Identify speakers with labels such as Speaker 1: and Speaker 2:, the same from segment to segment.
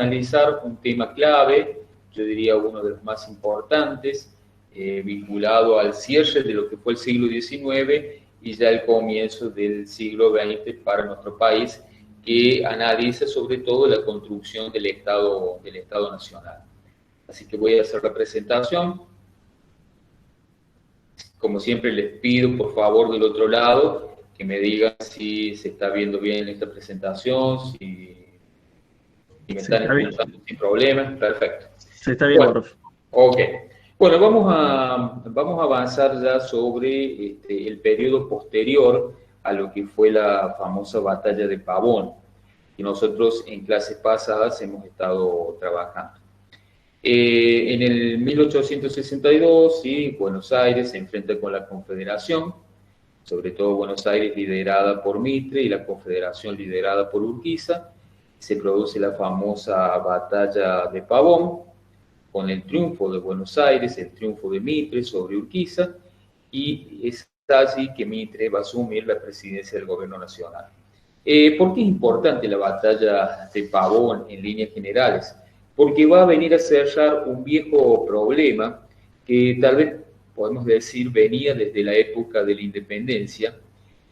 Speaker 1: analizar un tema clave, yo diría uno de los más importantes, vinculado al cierre de lo que fue el siglo XIX y ya el comienzo del siglo XX para nuestro país, que analiza sobre todo la construcción del Estado Nacional. Así que voy a hacer la presentación. Como siempre les pido, por favor, del otro lado, que me digan si se está viendo bien esta presentación, si me están escuchando sin problemas. Perfecto.
Speaker 2: Se está bien, profe.
Speaker 1: Ok. Bueno, vamos a avanzar ya sobre el periodo posterior a lo que fue la famosa batalla de Pavón, que nosotros en clases pasadas hemos estado trabajando. En el 1862, ¿sí? Buenos Aires se enfrenta con la Confederación, sobre todo Buenos Aires liderada por Mitre y la Confederación liderada por Urquiza. Se produce la famosa batalla de Pavón, con el triunfo de Buenos Aires, el triunfo de Mitre sobre Urquiza, y es así que Mitre va a asumir la presidencia del gobierno nacional. ¿Por qué es importante la batalla de Pavón en líneas generales? Porque va a venir a cerrar un viejo problema que tal vez podemos decir venía desde la época de la independencia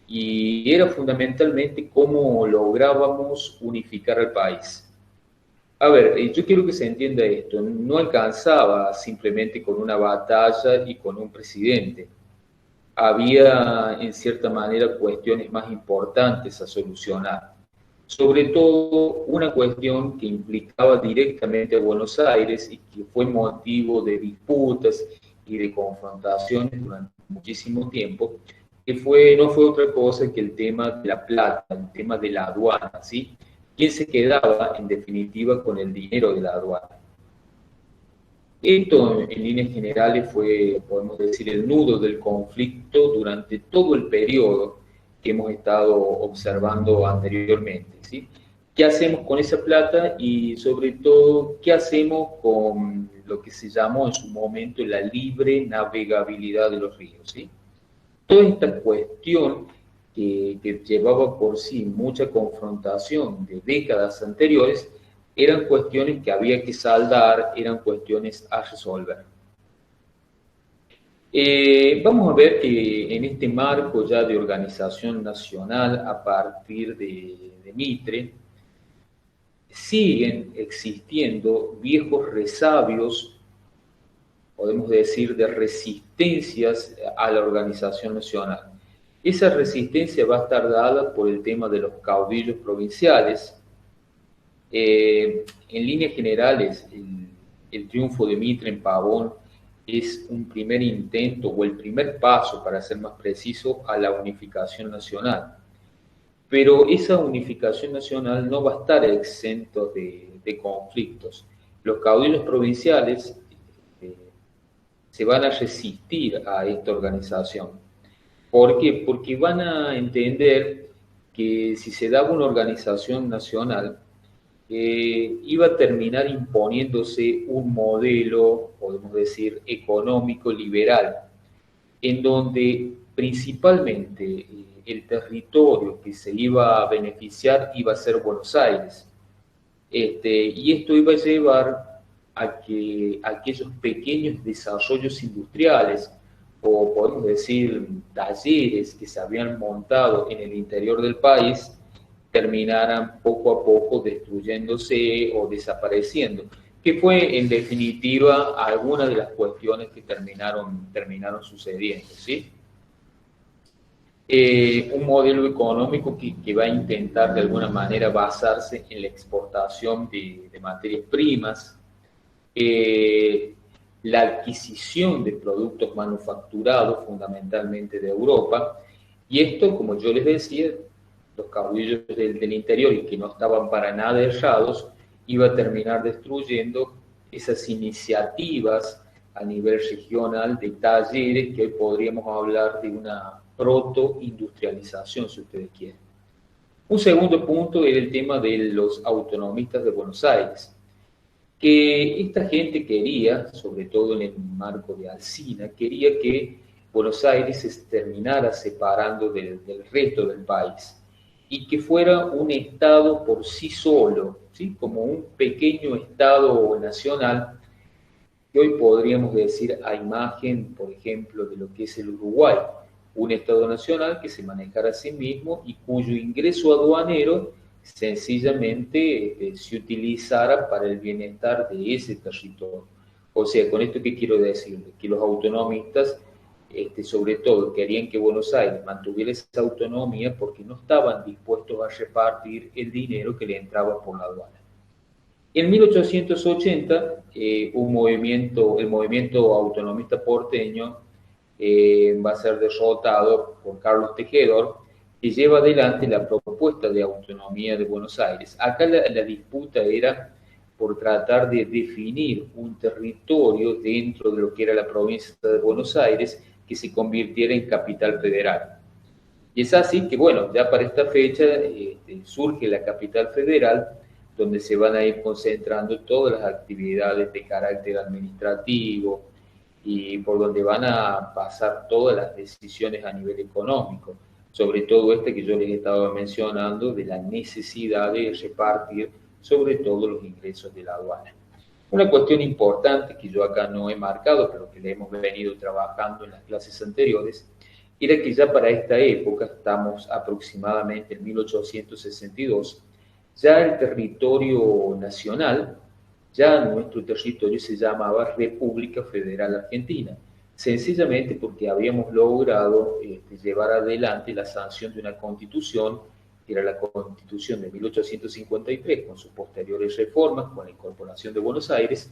Speaker 1: y era fundamentalmente cómo lográbamos unificar al país. A ver, yo quiero que se entienda esto, no alcanzaba simplemente con una batalla y con un presidente. Había, en cierta manera, cuestiones más importantes a solucionar. Sobre todo, una cuestión que implicaba directamente a Buenos Aires y que fue motivo de disputas y de confrontaciones durante muchísimo tiempo, que no fue otra cosa que el tema de la plata, el tema de la aduana, ¿sí? ¿Quién se quedaba, en definitiva, con el dinero de la aduana? Esto, en líneas generales, fue, podemos decir, el nudo del conflicto durante todo el periodo que hemos estado observando anteriormente, ¿sí? ¿Qué hacemos con esa plata? Y, sobre todo, ¿qué hacemos con lo que se llamó en su momento la libre navegabilidad de los ríos, ¿sí? Toda esta cuestión que llevaba por sí mucha confrontación de décadas anteriores, eran cuestiones que había que saldar, eran cuestiones a resolver. Vamos a ver que en este marco ya de organización nacional a partir de Mitre, siguen existiendo viejos resabios, podemos decir, de resistencias a la organización nacional. Esa resistencia va a estar dada por el tema de los caudillos provinciales. En líneas generales, el triunfo de Mitre en Pavón es un primer intento o el primer paso, para ser más preciso, a la unificación nacional. Pero esa unificación nacional no va a estar exento de conflictos. Los caudillos provinciales se van a resistir a esta organización. ¿Por qué? Porque van a entender que si se daba una organización nacional, iba a terminar imponiéndose un modelo, podemos decir, económico liberal, en donde principalmente el territorio que se iba a beneficiar iba a ser Buenos Aires. Y esto iba a llevar a que aquellos pequeños desarrollos industriales, o podemos decir talleres que se habían montado en el interior del país, terminaran poco a poco destruyéndose o desapareciendo, que fue en definitiva algunas de las cuestiones que terminaron sucediendo, ¿sí? Un modelo económico que va a intentar de alguna manera basarse en la exportación de materias primas, la adquisición de productos manufacturados fundamentalmente de Europa, y esto, como yo les decía, los caudillos del interior y que no estaban para nada errados, iba a terminar destruyendo esas iniciativas a nivel regional de talleres que hoy podríamos hablar de una proto-industrialización, si ustedes quieren. Un segundo punto era el tema de los autonomistas de Buenos Aires, que esta gente quería, sobre todo en el marco de Alsina, quería que Buenos Aires se terminara separando del resto del país. y que fuera un Estado por sí solo, ¿sí? Como un pequeño Estado nacional, que hoy podríamos decir a imagen, por ejemplo, de lo que es el Uruguay, un Estado nacional que se manejara a sí mismo y cuyo ingreso aduanero sencillamente se utilizara para el bienestar de ese territorio. O sea, con esto, ¿qué quiero decir? Que los autonomistas, sobre todo, querían que Buenos Aires mantuviera esa autonomía porque no estaban dispuestos a repartir el dinero que le entraba por la aduana. En 1880, el movimiento autonomista porteño va a ser derrotado por Carlos Tejedor, que lleva adelante la propuesta de autonomía de Buenos Aires. Acá la disputa era por tratar de definir un territorio dentro de lo que era la provincia de Buenos Aires que se convirtiera en capital federal. Y es así que, bueno, ya para esta fecha surge la capital federal, donde se van a ir concentrando todas las actividades de carácter administrativo y por donde van a pasar todas las decisiones a nivel económico, sobre todo que yo les estaba mencionando de la necesidad de repartir sobre todo los ingresos de la aduana. Una cuestión importante que yo acá no he marcado, pero que le hemos venido trabajando en las clases anteriores, era que ya para esta época, estamos aproximadamente en 1862, ya el territorio nacional, ya nuestro territorio se llamaba República Federal Argentina, sencillamente porque habíamos logrado llevar adelante la sanción de una constitución, que era la Constitución de 1853, con sus posteriores reformas, con la incorporación de Buenos Aires,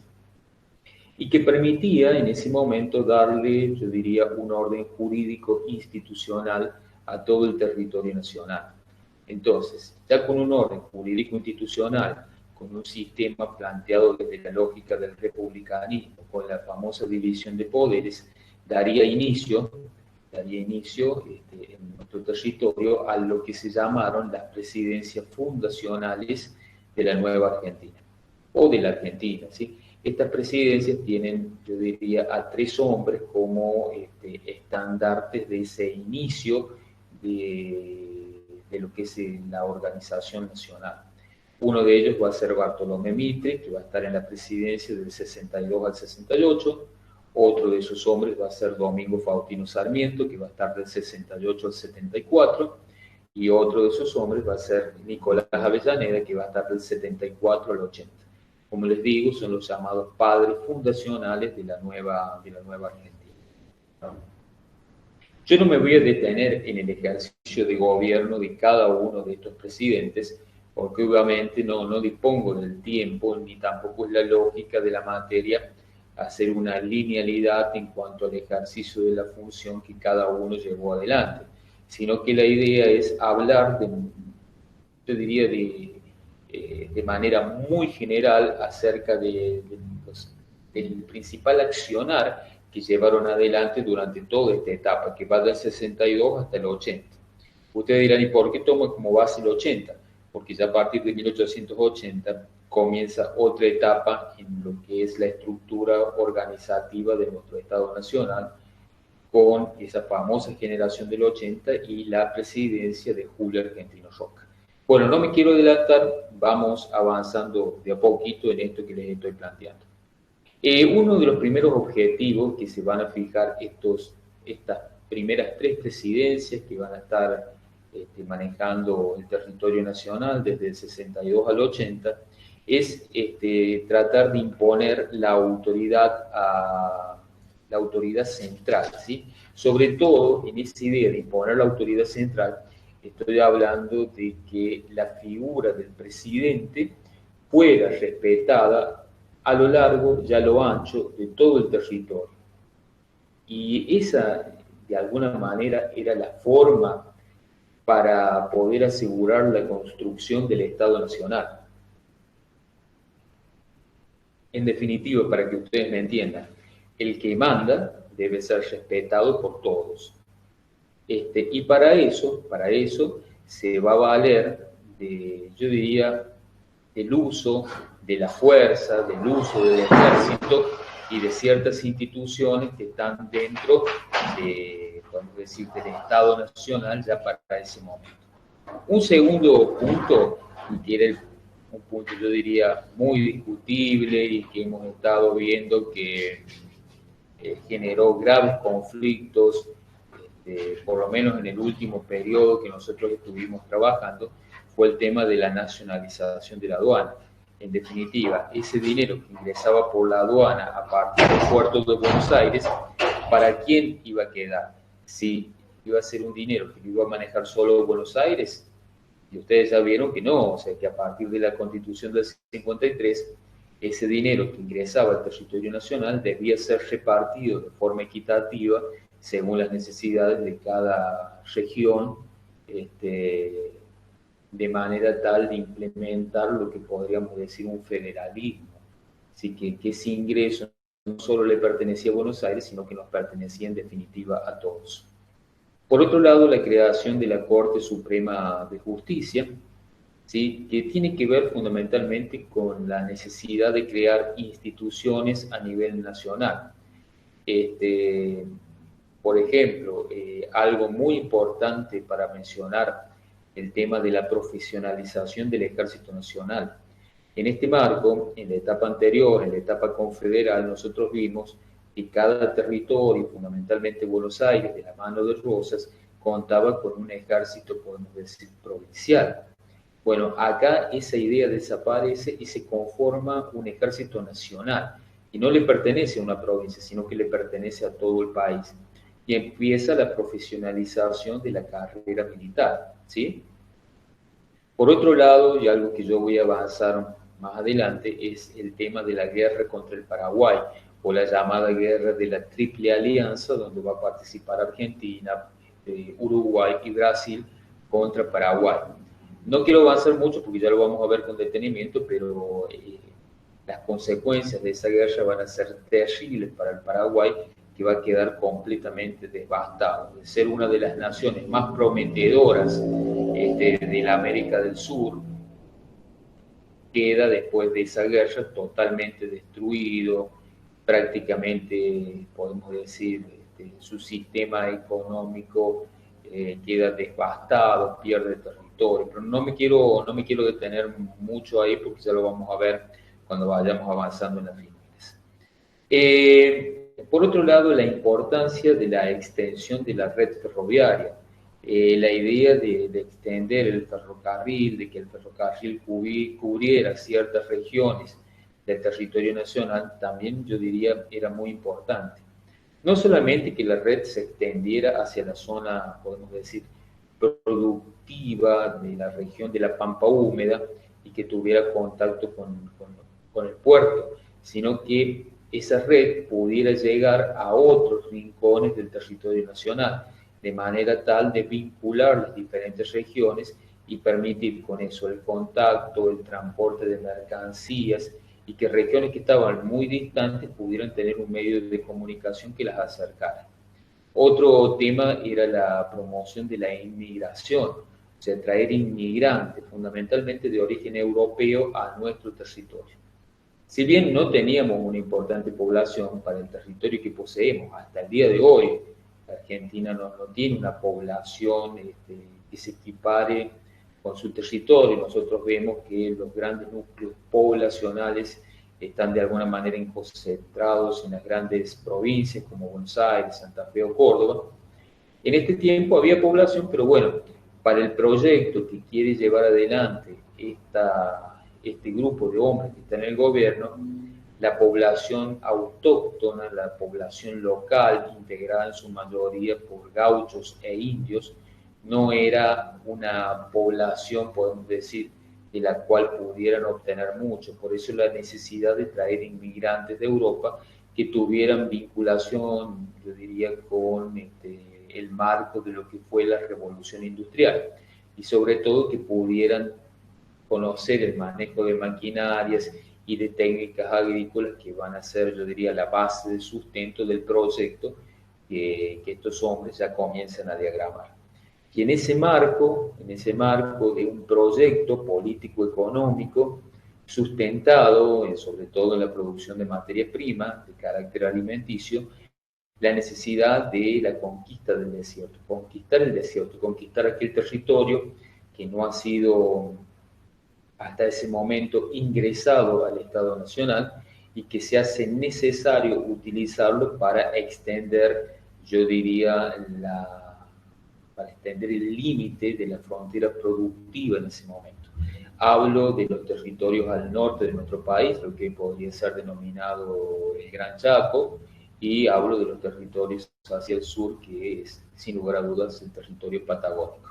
Speaker 1: y que permitía en ese momento darle, yo diría, un orden jurídico institucional a todo el territorio nacional. Entonces, ya con un orden jurídico institucional, con un sistema planteado desde la lógica del republicanismo, con la famosa división de poderes, daría inicio en nuestro territorio a lo que se llamaron las presidencias fundacionales de la nueva Argentina, o de la Argentina, ¿sí? Estas presidencias tienen, yo diría, a 3 hombres como estandartes de ese inicio de lo que es la organización nacional. Uno de ellos va a ser Bartolomé Mitre, que va a estar en la presidencia del 62 al 68. Otro de esos hombres va a ser Domingo Faustino Sarmiento, que va a estar del 68 al 74. Y otro de esos hombres va a ser Nicolás Avellaneda, que va a estar del 74 al 80. Como les digo, son los llamados padres fundacionales de la nueva Argentina, ¿no? Yo no me voy a detener en el ejercicio de gobierno de cada uno de estos presidentes, porque obviamente no dispongo del tiempo, ni tampoco es la lógica de la materia hacer una linealidad en cuanto al ejercicio de la función que cada uno llevó adelante, sino que la idea es hablar yo diría, de manera muy general acerca del principal accionar que llevaron adelante durante toda esta etapa, que va del 62 hasta el 80. Ustedes dirán, ¿y por qué tomo como base el 80? Porque ya a partir de 1880 comienza otra etapa en lo que es la estructura organizativa de nuestro Estado Nacional, con esa famosa generación del 80 y la presidencia de Julio Argentino Roca. Bueno, no me quiero adelantar, vamos avanzando de a poquito en esto que les estoy planteando. Uno de los primeros objetivos que se van a fijar estas primeras 3 presidencias que van a estar manejando el territorio nacional desde el 62 al 80 es tratar de imponer la autoridad central, ¿sí? Sobre todo en esa idea de imponer la autoridad central, estoy hablando de que la figura del presidente fuera respetada a lo largo y a lo ancho de todo el territorio. Y esa, de alguna manera, era la forma para poder asegurar la construcción del Estado Nacional. En definitiva, para que ustedes me entiendan, el que manda debe ser respetado por todos. Y para eso se va a valer yo diría, del uso de la fuerza, del uso del ejército y de ciertas instituciones que están dentro del Estado Nacional ya para ese momento. Un segundo punto, y que era un punto yo diría muy discutible y que hemos estado viendo que generó graves conflictos, por lo menos en el último periodo que nosotros estuvimos trabajando, fue el tema de la nacionalización de la aduana. En definitiva, ese dinero que ingresaba por la aduana a partir del puerto de Buenos Aires, ¿para quién iba a quedar? Si iba a ser un dinero que iba a manejar solo Buenos Aires, y ustedes ya vieron que no, o sea que a partir de la Constitución del 53, ese dinero que ingresaba al territorio nacional debía ser repartido de forma equitativa según las necesidades de cada región, de manera tal de implementar lo que podríamos decir un federalismo. Así que ese ingreso no solo le pertenecía a Buenos Aires, sino que nos pertenecía en definitiva a todos. Por otro lado, la creación de la Corte Suprema de Justicia, ¿sí? Que tiene que ver fundamentalmente con la necesidad de crear instituciones a nivel nacional. Este, por ejemplo, algo muy importante para mencionar el tema de la profesionalización del Ejército Nacional. En este marco, en la etapa anterior, en la etapa confederal, nosotros vimos que cada territorio, fundamentalmente Buenos Aires, de la mano de Rosas, contaba con un ejército, podemos decir, provincial. Bueno, acá esa idea desaparece y se conforma un ejército nacional, y no le pertenece a una provincia, sino que le pertenece a todo el país. Y empieza la profesionalización de la carrera militar, ¿sí? Por otro lado, y algo que yo voy a avanzar más adelante, es el tema de la guerra contra el Paraguay, o la llamada guerra de la Triple Alianza, donde va a participar Argentina, Uruguay y Brasil contra Paraguay. No quiero avanzar mucho porque ya lo vamos a ver con detenimiento, pero las consecuencias de esa guerra van a ser terribles para el Paraguay, que va a quedar completamente devastado. De ser una de las naciones más prometedoras de la América del Sur, queda después de esa guerra totalmente destruido, prácticamente podemos decir su sistema económico queda devastado, pierde territorio, pero no me quiero detener mucho ahí porque ya lo vamos a ver cuando vayamos avanzando en las líneas. Por otro lado, la importancia de la extensión de la red ferroviaria. La idea de extender el ferrocarril, de que el ferrocarril cubriera ciertas regiones del territorio nacional, también yo diría era muy importante. No solamente que la red se extendiera hacia la zona, podemos decir, productiva de la región de la Pampa Húmeda y que tuviera contacto con el puerto, sino que esa red pudiera llegar a otros rincones del territorio nacional, de manera tal de vincular las diferentes regiones y permitir con eso el contacto, el transporte de mercancías y que regiones que estaban muy distantes pudieran tener un medio de comunicación que las acercara. Otro tema era la promoción de la inmigración, o sea, traer inmigrantes, fundamentalmente de origen europeo, a nuestro territorio. Si bien no teníamos una importante población para el territorio que poseemos, hasta el día de hoy, Argentina no tiene una población que se equipare con su territorio. Nosotros vemos que los grandes núcleos poblacionales están de alguna manera concentrados en las grandes provincias como Buenos Aires, Santa Fe o Córdoba. En este tiempo había población, pero bueno, para el proyecto que quiere llevar adelante este grupo de hombres que está en el gobierno, la población autóctona, la población local, integrada en su mayoría por gauchos e indios, no era una población, podemos decir, de la cual pudieran obtener mucho. Por eso la necesidad de traer inmigrantes de Europa que tuvieran vinculación, yo diría, con el marco de lo que fue la revolución industrial y sobre todo que pudieran conocer el manejo de maquinarias y de técnicas agrícolas que van a ser, yo diría, la base de sustento del proyecto que estos hombres ya comienzan a diagramar. Y en ese marco de un proyecto político-económico sustentado, sobre todo en la producción de materia prima de carácter alimenticio, la necesidad de la conquista del desierto, conquistar el desierto, conquistar aquel territorio que no ha sido hasta ese momento ingresado al Estado Nacional y que se hace necesario utilizarlo para extender, yo diría, para extender el límite de la frontera productiva en ese momento. Hablo de los territorios al norte de nuestro país, lo que podría ser denominado el Gran Chaco, y hablo de los territorios hacia el sur, que es, sin lugar a dudas, el territorio patagónico.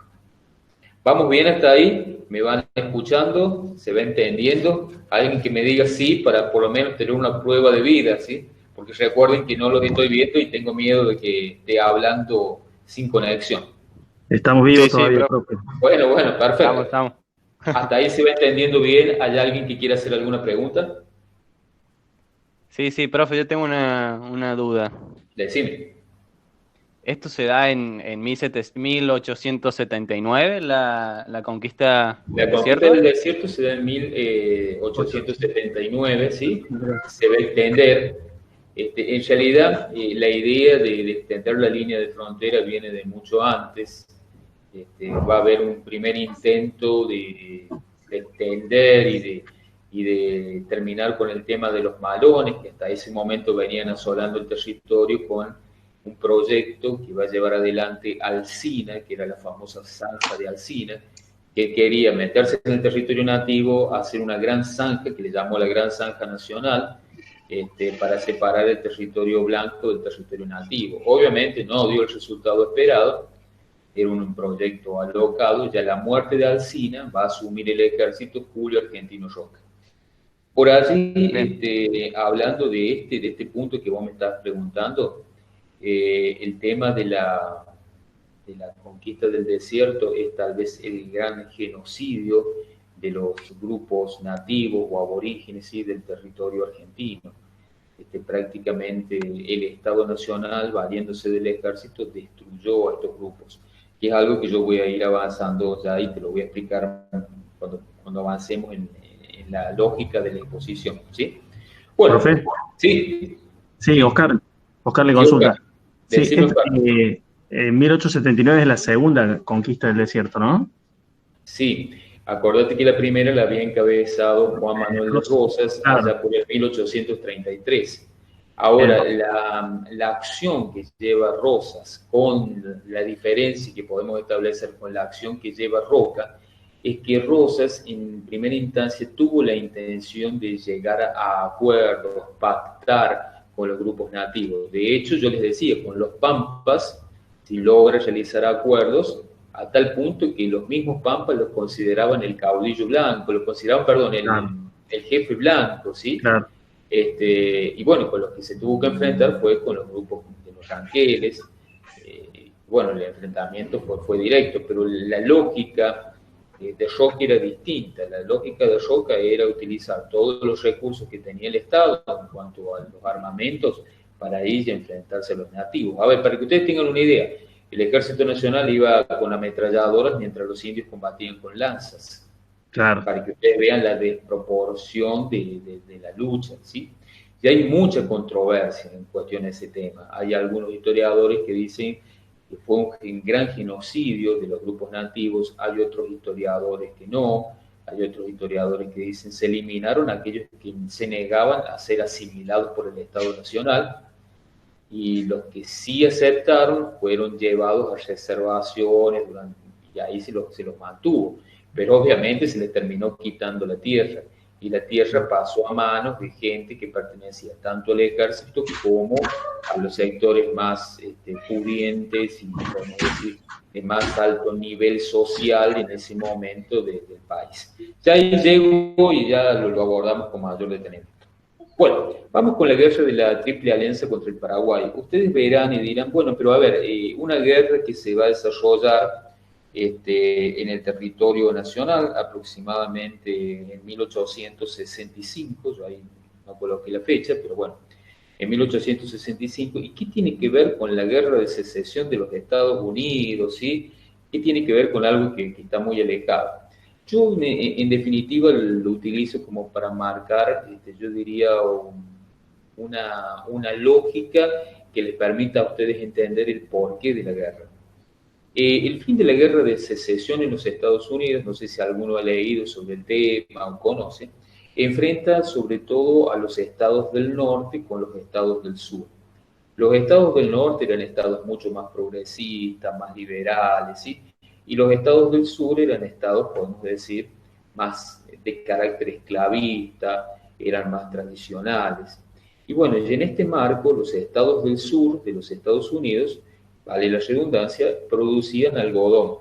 Speaker 1: ¿Vamos bien hasta ahí? ¿Me van escuchando? ¿Se va entendiendo? Alguien que me diga sí para por lo menos tener una prueba de vida, ¿sí? Porque recuerden que no los estoy viendo y tengo miedo de que esté hablando sin conexión.
Speaker 2: Estamos vivos
Speaker 3: Sí, sí,
Speaker 2: todavía,
Speaker 3: profe.
Speaker 2: profe.
Speaker 1: Bueno, perfecto.
Speaker 3: Estamos.
Speaker 1: Hasta ahí se va entendiendo bien. ¿Hay alguien que quiera hacer alguna pregunta?
Speaker 3: Sí, profe, yo tengo una duda.
Speaker 1: Decime.
Speaker 3: ¿Esto se da en 1879, la conquista del
Speaker 1: La conquista del
Speaker 3: desierto?
Speaker 1: desierto se da en 1879, ¿sí? Se va a extender. En realidad, la idea de extender la línea de frontera viene de mucho antes. Va a haber un primer intento de extender y de terminar con el tema de los malones, que hasta ese momento venían asolando el territorio con un proyecto que iba a llevar adelante Alsina, que era la famosa zanja de Alsina, que quería meterse en el territorio nativo, hacer una gran zanja, que le llamó la Gran Zanja Nacional, para separar el territorio blanco del territorio nativo. Obviamente no dio el resultado esperado, era un proyecto alocado, ya la muerte de Alsina va a asumir el ejército Julio Argentino Roca. Por allí,
Speaker 3: Bien,
Speaker 1: hablando de este punto que vos me estás preguntando, el tema de la conquista del desierto es tal vez el gran genocidio de los grupos nativos o aborígenes, ¿sí?, del territorio argentino. Prácticamente el Estado Nacional, valiéndose del ejército, destruyó a estos grupos, que es algo que yo voy a ir avanzando ya y te lo voy a explicar cuando avancemos en la lógica de la exposición, ¿sí? Bueno,
Speaker 2: ¿Profe?
Speaker 1: sí,
Speaker 2: Sí, Oscar. Oscar le
Speaker 1: sí, Oscar,
Speaker 2: consulta. Sí,
Speaker 1: decime, Oscar.
Speaker 2: 1879 es la segunda conquista del desierto, ¿no?
Speaker 1: Sí, acordate que la primera la había encabezado Juan Manuel de Rosas
Speaker 2: Claro,
Speaker 1: allá por el 1833.
Speaker 2: bien,
Speaker 1: Ahora, la acción que lleva Rosas, con la diferencia que podemos establecer con la acción que lleva Roca, es que Rosas en primera instancia tuvo la intención de llegar a acuerdos, pactar con los grupos nativos. De hecho, yo les decía, con los Pampas, si logra realizar acuerdos, a tal punto que los mismos Pampas los consideraban el caudillo blanco, lo consideraban, perdón,
Speaker 2: claro,
Speaker 1: el jefe blanco, ¿sí?
Speaker 2: claro.
Speaker 1: Y bueno, con los que se tuvo que enfrentar fue con los grupos de los ranqueles. Bueno, el enfrentamiento fue directo, pero la lógica de Roca era distinta. La lógica de Roca era utilizar todos los recursos que tenía el Estado en cuanto a los armamentos para ir y enfrentarse a los nativos. A ver, para que ustedes tengan una idea, el Ejército Nacional iba con ametralladoras mientras los indios combatían con lanzas,
Speaker 2: Claro.
Speaker 1: para que ustedes vean la desproporción de la lucha, ¿sí? Y hay mucha controversia en cuestión de ese tema. Hay algunos historiadores que dicen que fue un gran genocidio de los grupos nativos, hay otros historiadores que no, hay otros historiadores que dicen se eliminaron aquellos que se negaban a ser asimilados por el Estado Nacional, y los que sí aceptaron fueron llevados a reservaciones y ahí se los mantuvo. Pero obviamente se les terminó quitando la tierra y la tierra pasó a manos de gente que pertenecía tanto al ejército como a los sectores más pudientes y, podemos decir, de más alto nivel social en ese momento del país. Ya ahí llego y ya lo abordamos con mayor detenimiento. Bueno, vamos con la guerra de la Triple Alianza contra el Paraguay. Ustedes verán y dirán, bueno, pero a ver, una guerra que se va a desarrollar en el territorio nacional aproximadamente en 1865, yo ahí no coloqué la fecha, pero bueno, en 1865. ¿Y qué tiene que ver con la guerra de secesión de los Estados Unidos? ¿Sí? ¿Qué tiene que ver con algo que está muy alejado? Yo, en definitiva, lo utilizo como para marcar, yo diría, una lógica que les permita a ustedes entender el porqué de la guerra. El fin de la guerra de secesión en los Estados Unidos, no sé si alguno ha leído sobre el tema o conoce, enfrenta sobre todo a los estados del norte con los estados del sur. Los estados del norte eran estados mucho más progresistas, más liberales, ¿sí? Y los estados del sur eran estados, podemos decir, más de carácter esclavista, eran más tradicionales. Y bueno, y en este marco, los estados del sur de los Estados Unidos, vale la redundancia, producían algodón.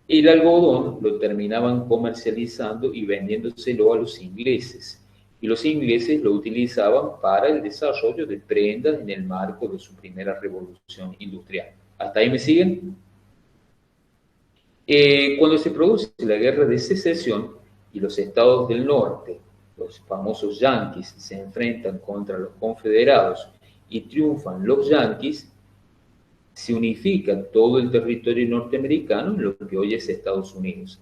Speaker 1: El algodón lo terminaban comercializando y vendiéndoselo a los ingleses. Y los ingleses lo utilizaban para el desarrollo de prendas en el marco de su primera revolución industrial. ¿Hasta ahí me siguen? Cuando se produce la guerra de secesión y los estados del norte, los famosos yanquis, se enfrentan contra los confederados y triunfan los yanquis, se unifica todo el territorio norteamericano en lo que hoy es Estados Unidos.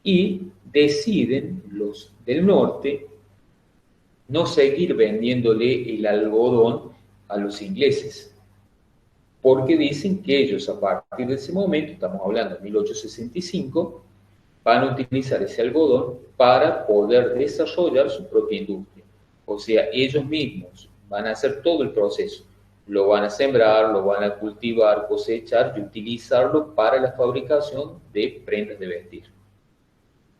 Speaker 1: Y deciden los del norte no seguir vendiéndole el algodón a los ingleses, porque dicen que ellos a partir de ese momento, estamos hablando de 1865, van a utilizar ese algodón para poder desarrollar su propia industria. O sea, ellos mismos van a hacer todo el proceso. Lo van a sembrar, lo van a cultivar, cosechar y utilizarlo para la fabricación de prendas de vestir.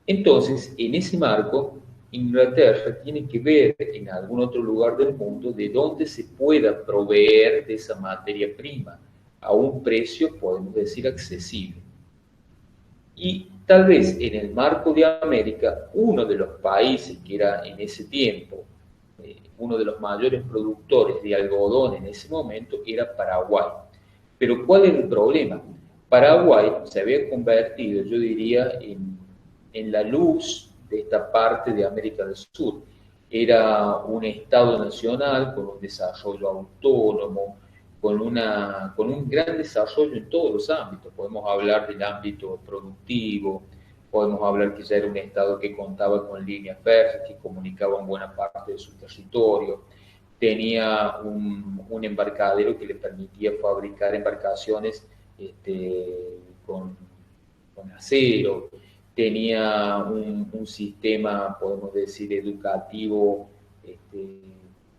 Speaker 1: Entonces, en ese marco, Inglaterra tiene que ver en algún otro lugar del mundo de dónde se pueda proveer de esa materia prima a un precio, podemos decir, accesible. Y tal vez en el marco de América, uno de los países que era en ese tiempo uno de los mayores productores de algodón en ese momento era Paraguay. Pero ¿cuál es el problema? Paraguay se había convertido, yo diría, en la luz de esta parte de América del Sur. Era un Estado nacional con un desarrollo autónomo, con un gran desarrollo en todos los ámbitos. Podemos hablar del ámbito productivo, podemos hablar que ya era un estado que contaba con líneas férreas que comunicaban buena parte de su territorio, tenía un embarcadero que le permitía fabricar embarcaciones con acero, tenía un sistema, podemos decir, educativo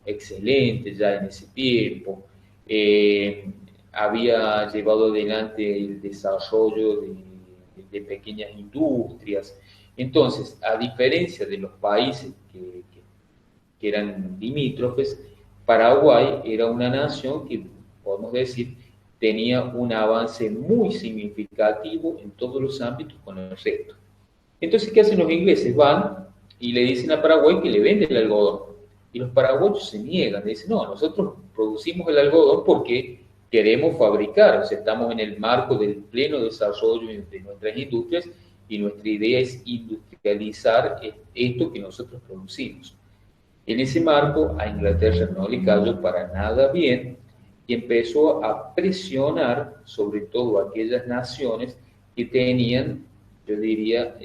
Speaker 1: excelente ya en ese tiempo, había llevado adelante el desarrollo de pequeñas industrias. Entonces, a diferencia de los países que eran limítrofes, Paraguay era una nación que, podemos decir, tenía un avance muy significativo en todos los ámbitos con el resto. Entonces, ¿qué hacen los ingleses? Van y le dicen a Paraguay que le venden el algodón. Y los paraguayos se niegan, dicen, no, nosotros producimos el algodón porque queremos fabricar, o sea, estamos en el marco del pleno desarrollo de nuestras industrias y nuestra idea es industrializar esto que nosotros producimos. En ese marco, a Inglaterra no le cayó para nada bien y empezó a presionar sobre todo a aquellas naciones que tenían, yo diría,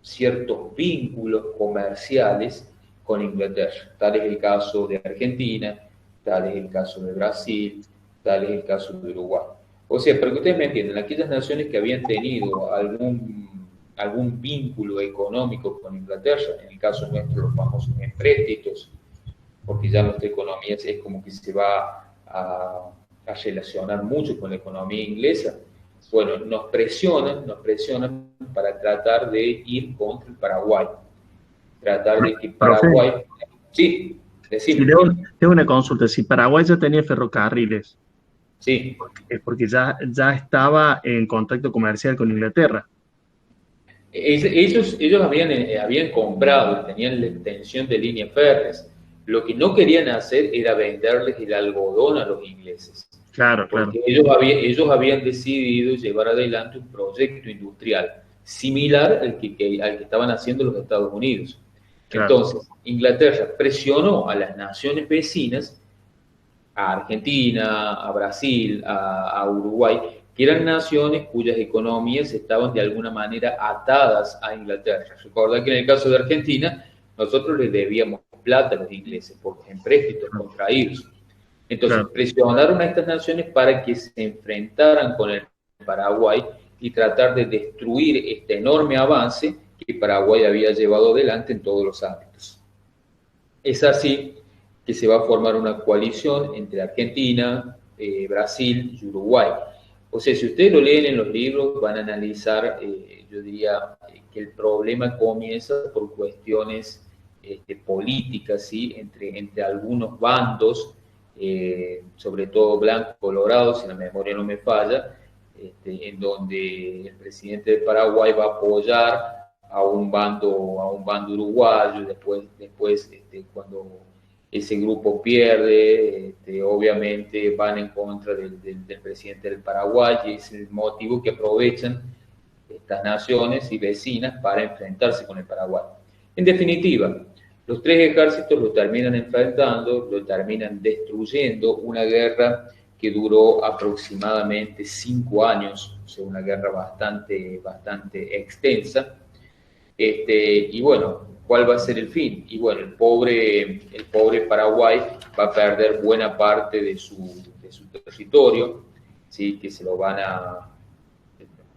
Speaker 1: ciertos vínculos comerciales con Inglaterra. Tal es el caso de Argentina, tal es el caso de Brasil, tal es el caso de Uruguay. O sea, para que ustedes me entiendan, aquellas naciones que habían tenido algún vínculo económico con Inglaterra, en el caso nuestro los famosos empréstitos, porque ya nuestra economía es como que se va a relacionar mucho con la economía inglesa, bueno, nos presionan para tratar de ir contra el Paraguay, tratar de que Paraguay... Sí, decime.
Speaker 2: Tengo una consulta, si Paraguay ya tenía ferrocarriles,
Speaker 1: Sí.
Speaker 2: porque ya estaba en contacto comercial con Inglaterra.
Speaker 1: Ellos habían comprado, tenían la intención de líneas férreas. Lo que no querían hacer era venderles el algodón a los ingleses.
Speaker 2: Claro,
Speaker 1: porque
Speaker 2: claro.
Speaker 1: ellos habían decidido llevar adelante un proyecto industrial similar al que estaban haciendo los Estados Unidos. Claro. Entonces, Inglaterra presionó a las naciones vecinas, a Argentina, a Brasil, a Uruguay, que eran naciones cuyas economías estaban de alguna manera atadas a Inglaterra. Recuerda que en el caso de Argentina, nosotros les debíamos plata a los ingleses por los empréstitos contraídos. Entonces,
Speaker 2: Claro.
Speaker 1: presionaron a estas naciones para que se enfrentaran con el Paraguay y tratar de destruir este enorme avance que Paraguay había llevado adelante en todos los ámbitos. Es así que se va a formar una coalición entre Argentina, Brasil y Uruguay. O sea, si ustedes lo leen en los libros, van a analizar, yo diría, que el problema comienza por cuestiones políticas, ¿sí? Entre algunos bandos, sobre todo blanco-colorado, si la memoria no me falla, en donde el presidente de Paraguay va a apoyar a un bando uruguayo, después cuando ese grupo pierde, obviamente van en contra del presidente del Paraguay, y es el motivo que aprovechan estas naciones y vecinas para enfrentarse con el Paraguay. En definitiva, los tres ejércitos lo terminan enfrentando, lo terminan destruyendo, una guerra que duró aproximadamente 5 años, o sea, una guerra bastante extensa. Y bueno, ¿cuál va a ser el fin? Y bueno, el pobre Paraguay va a perder buena parte de su territorio, ¿sí? Que va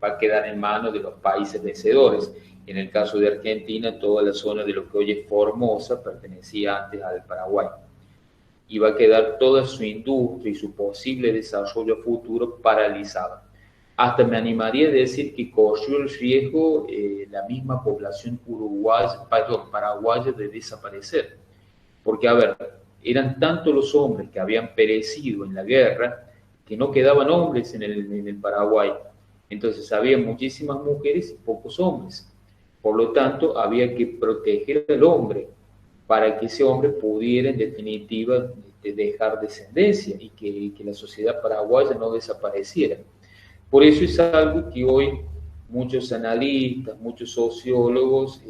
Speaker 1: a quedar en manos de los países vencedores. En el caso de Argentina, toda la zona de lo que hoy es Formosa pertenecía antes al Paraguay. Y va a quedar toda su industria y su posible desarrollo futuro paralizada. Hasta me animaría a decir que corrió el riesgo la misma población paraguaya de desaparecer. Porque, a ver, eran tantos los hombres que habían perecido en la guerra que no quedaban hombres en el Paraguay. Entonces había muchísimas mujeres y pocos hombres. Por lo tanto, había que proteger al hombre para que ese hombre pudiera, en definitiva, dejar descendencia y que la sociedad paraguaya no desapareciera. Por eso es algo que hoy muchos analistas, muchos sociólogos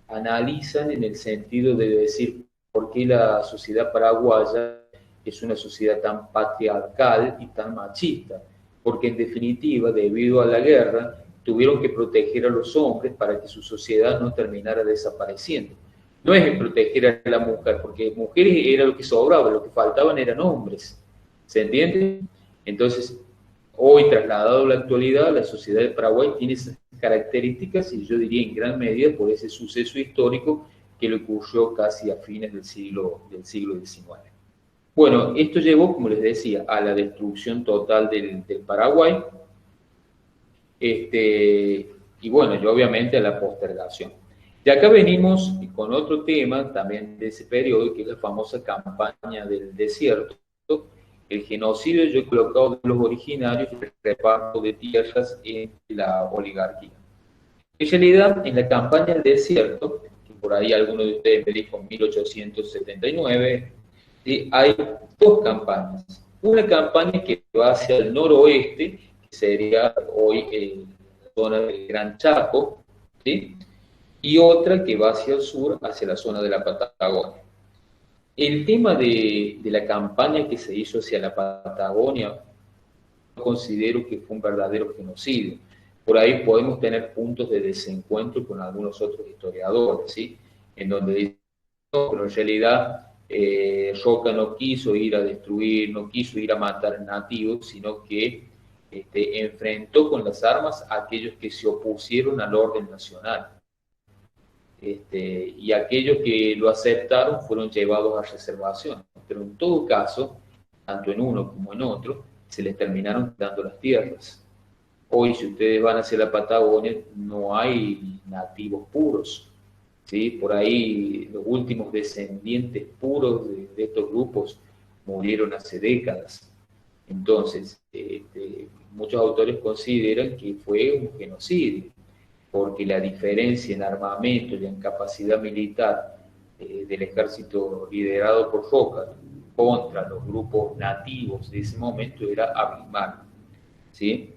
Speaker 1: analizan en el sentido de decir por qué la sociedad paraguaya es una sociedad tan patriarcal y tan machista. Porque en definitiva, debido a la guerra, tuvieron que proteger a los hombres para que su sociedad no terminara desapareciendo. No es proteger a la mujer, porque mujeres era lo que sobraba, lo que faltaban eran hombres. ¿Se entiende? Entonces, hoy, trasladado a la actualidad, la sociedad de Paraguay tiene esas características y yo diría en gran medida por ese suceso histórico que le ocurrió casi a fines del siglo XIX. Bueno, esto llevó, como les decía, a la destrucción total del Paraguay y bueno, y obviamente a la postergación. Y acá venimos con otro tema también de ese periodo, que es la famosa campaña del desierto, el genocidio, yo he colocado de los originarios y el reparto de tierras en la oligarquía. En realidad, en la campaña del desierto, que por ahí alguno de ustedes me dijo en 1879, ¿sí? Hay dos campañas. Una campaña que va hacia el noroeste, que sería hoy la zona del Gran Chaco, ¿sí? Y otra que va hacia el sur, hacia la zona de la Patagonia. El tema de la campaña que se hizo hacia la Patagonia, yo considero que fue un verdadero genocidio. Por ahí podemos tener puntos de desencuentro con algunos otros historiadores, ¿sí? En donde dicen, no, pero en realidad Roca no quiso ir a destruir, no quiso ir a matar nativos, sino que enfrentó con las armas a aquellos que se opusieron al orden nacional. Y aquellos que lo aceptaron fueron llevados a reservación. Pero en todo caso, tanto en uno como en otro, se les terminaron dando las tierras. Hoy, si ustedes van hacia la Patagonia, no hay nativos puros, ¿sí? Por ahí los últimos descendientes puros de estos grupos murieron hace décadas. Entonces, muchos autores consideran que fue un genocidio, porque la diferencia en armamento y en capacidad militar del ejército liderado por Roca contra los grupos nativos de ese momento era abismal, ¿sí?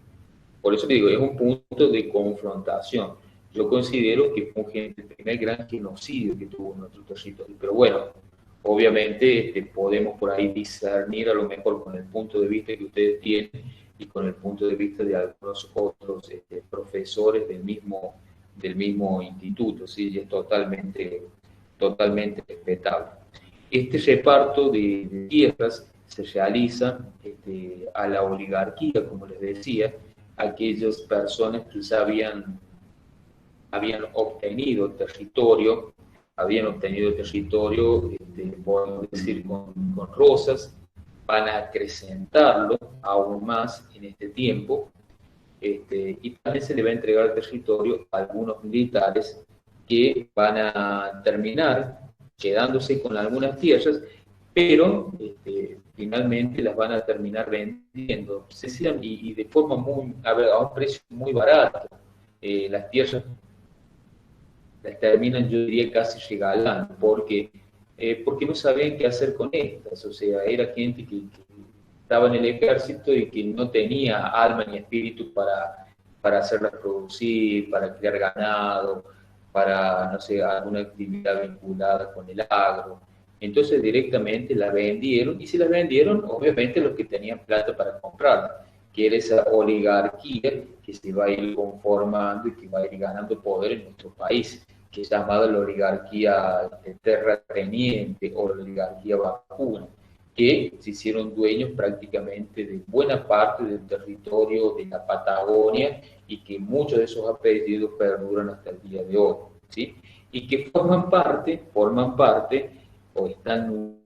Speaker 1: Por eso te digo, es un punto de confrontación. Yo considero que fue el primer gran genocidio que tuvo nuestro territorio. Pero bueno, obviamente podemos por ahí discernir a lo mejor con el punto de vista que ustedes tienen y con el punto de vista de algunos otros profesores del mismo instituto, ¿sí? Y es totalmente respetable. Este reparto de tierras se realiza a la oligarquía, como les decía, aquellas personas que ya habían obtenido territorio, podemos decir, con rosas, van a acrecentarlo aún más en este tiempo, y también se le va a entregar territorio a algunos militares que van a terminar quedándose con algunas tierras, pero finalmente las van a terminar vendiendo, y de forma a un precio muy barato. Las tierras las terminan, yo diría, casi regalando, porque no sabían qué hacer con estas. O sea, era gente que estaba en el ejército y que no tenía alma ni espíritu para hacerlas producir, para criar ganado, para, no sé, alguna actividad vinculada con el agro. Entonces directamente las vendieron, y si las vendieron, obviamente los que tenían plata para comprarlas, que era esa oligarquía que se va a ir conformando y que va a ir ganando poder en nuestro país, que es llamada la oligarquía terrateniente o la oligarquía vacuna, que se hicieron dueños prácticamente de buena parte del territorio de la Patagonia, y que muchos de esos apellidos perduran hasta el día de hoy, ¿sí? Y que forman parte o están...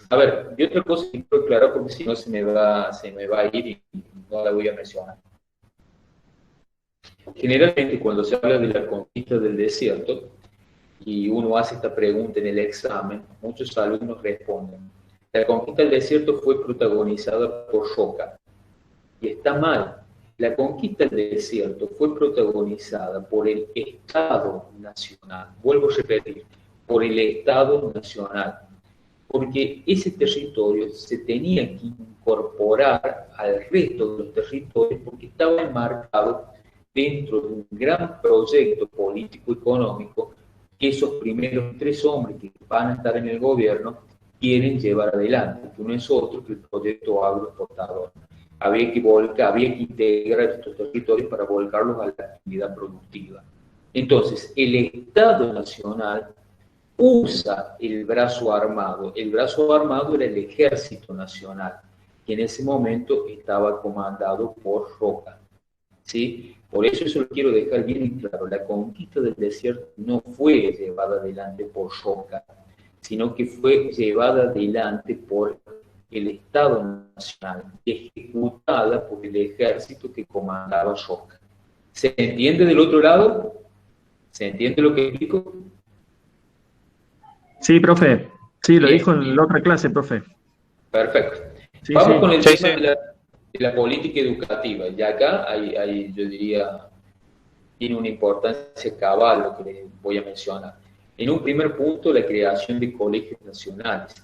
Speaker 1: A ver, y otra cosa que quiero aclarar, porque si no se me va a ir y no la voy a mencionar. Generalmente cuando se habla de la conquista del desierto, y uno hace esta pregunta en el examen, muchos alumnos responden: la conquista del desierto fue protagonizada por Roca. Y está mal. La conquista del desierto fue protagonizada por el Estado Nacional. Vuelvo a repetir, por el Estado Nacional. Porque ese territorio se tenía que incorporar al resto de los territorios, porque estaba enmarcado dentro de un gran proyecto político-económico que esos primeros 3 hombres que van a estar en el gobierno quieren llevar adelante, que no es otro que el proyecto agroexportador. Había que integrar estos territorios para volcarlos a la actividad productiva. Entonces, el Estado Nacional usa el brazo armado. El brazo armado era el Ejército Nacional, que en ese momento estaba comandado por Roca, ¿sí? Por eso lo quiero dejar bien claro. La conquista del desierto no fue llevada adelante por Roca, sino que fue llevada adelante por el Estado Nacional, ejecutada por el ejército que comandaba Roca. ¿Se entiende del otro lado? ¿Se entiende lo que explico?
Speaker 2: Sí, profe. Sí, lo
Speaker 1: Bien,
Speaker 2: dijo en
Speaker 1: bien.
Speaker 2: la otra clase, profe.
Speaker 1: Perfecto.
Speaker 2: Sí,
Speaker 1: Vamos
Speaker 2: sí.
Speaker 1: con el
Speaker 3: Sí,
Speaker 1: tema
Speaker 3: sí.
Speaker 1: de la política educativa. Y acá yo diría, tiene una importancia cabal lo que les voy a mencionar. En un primer punto, la creación de colegios nacionales.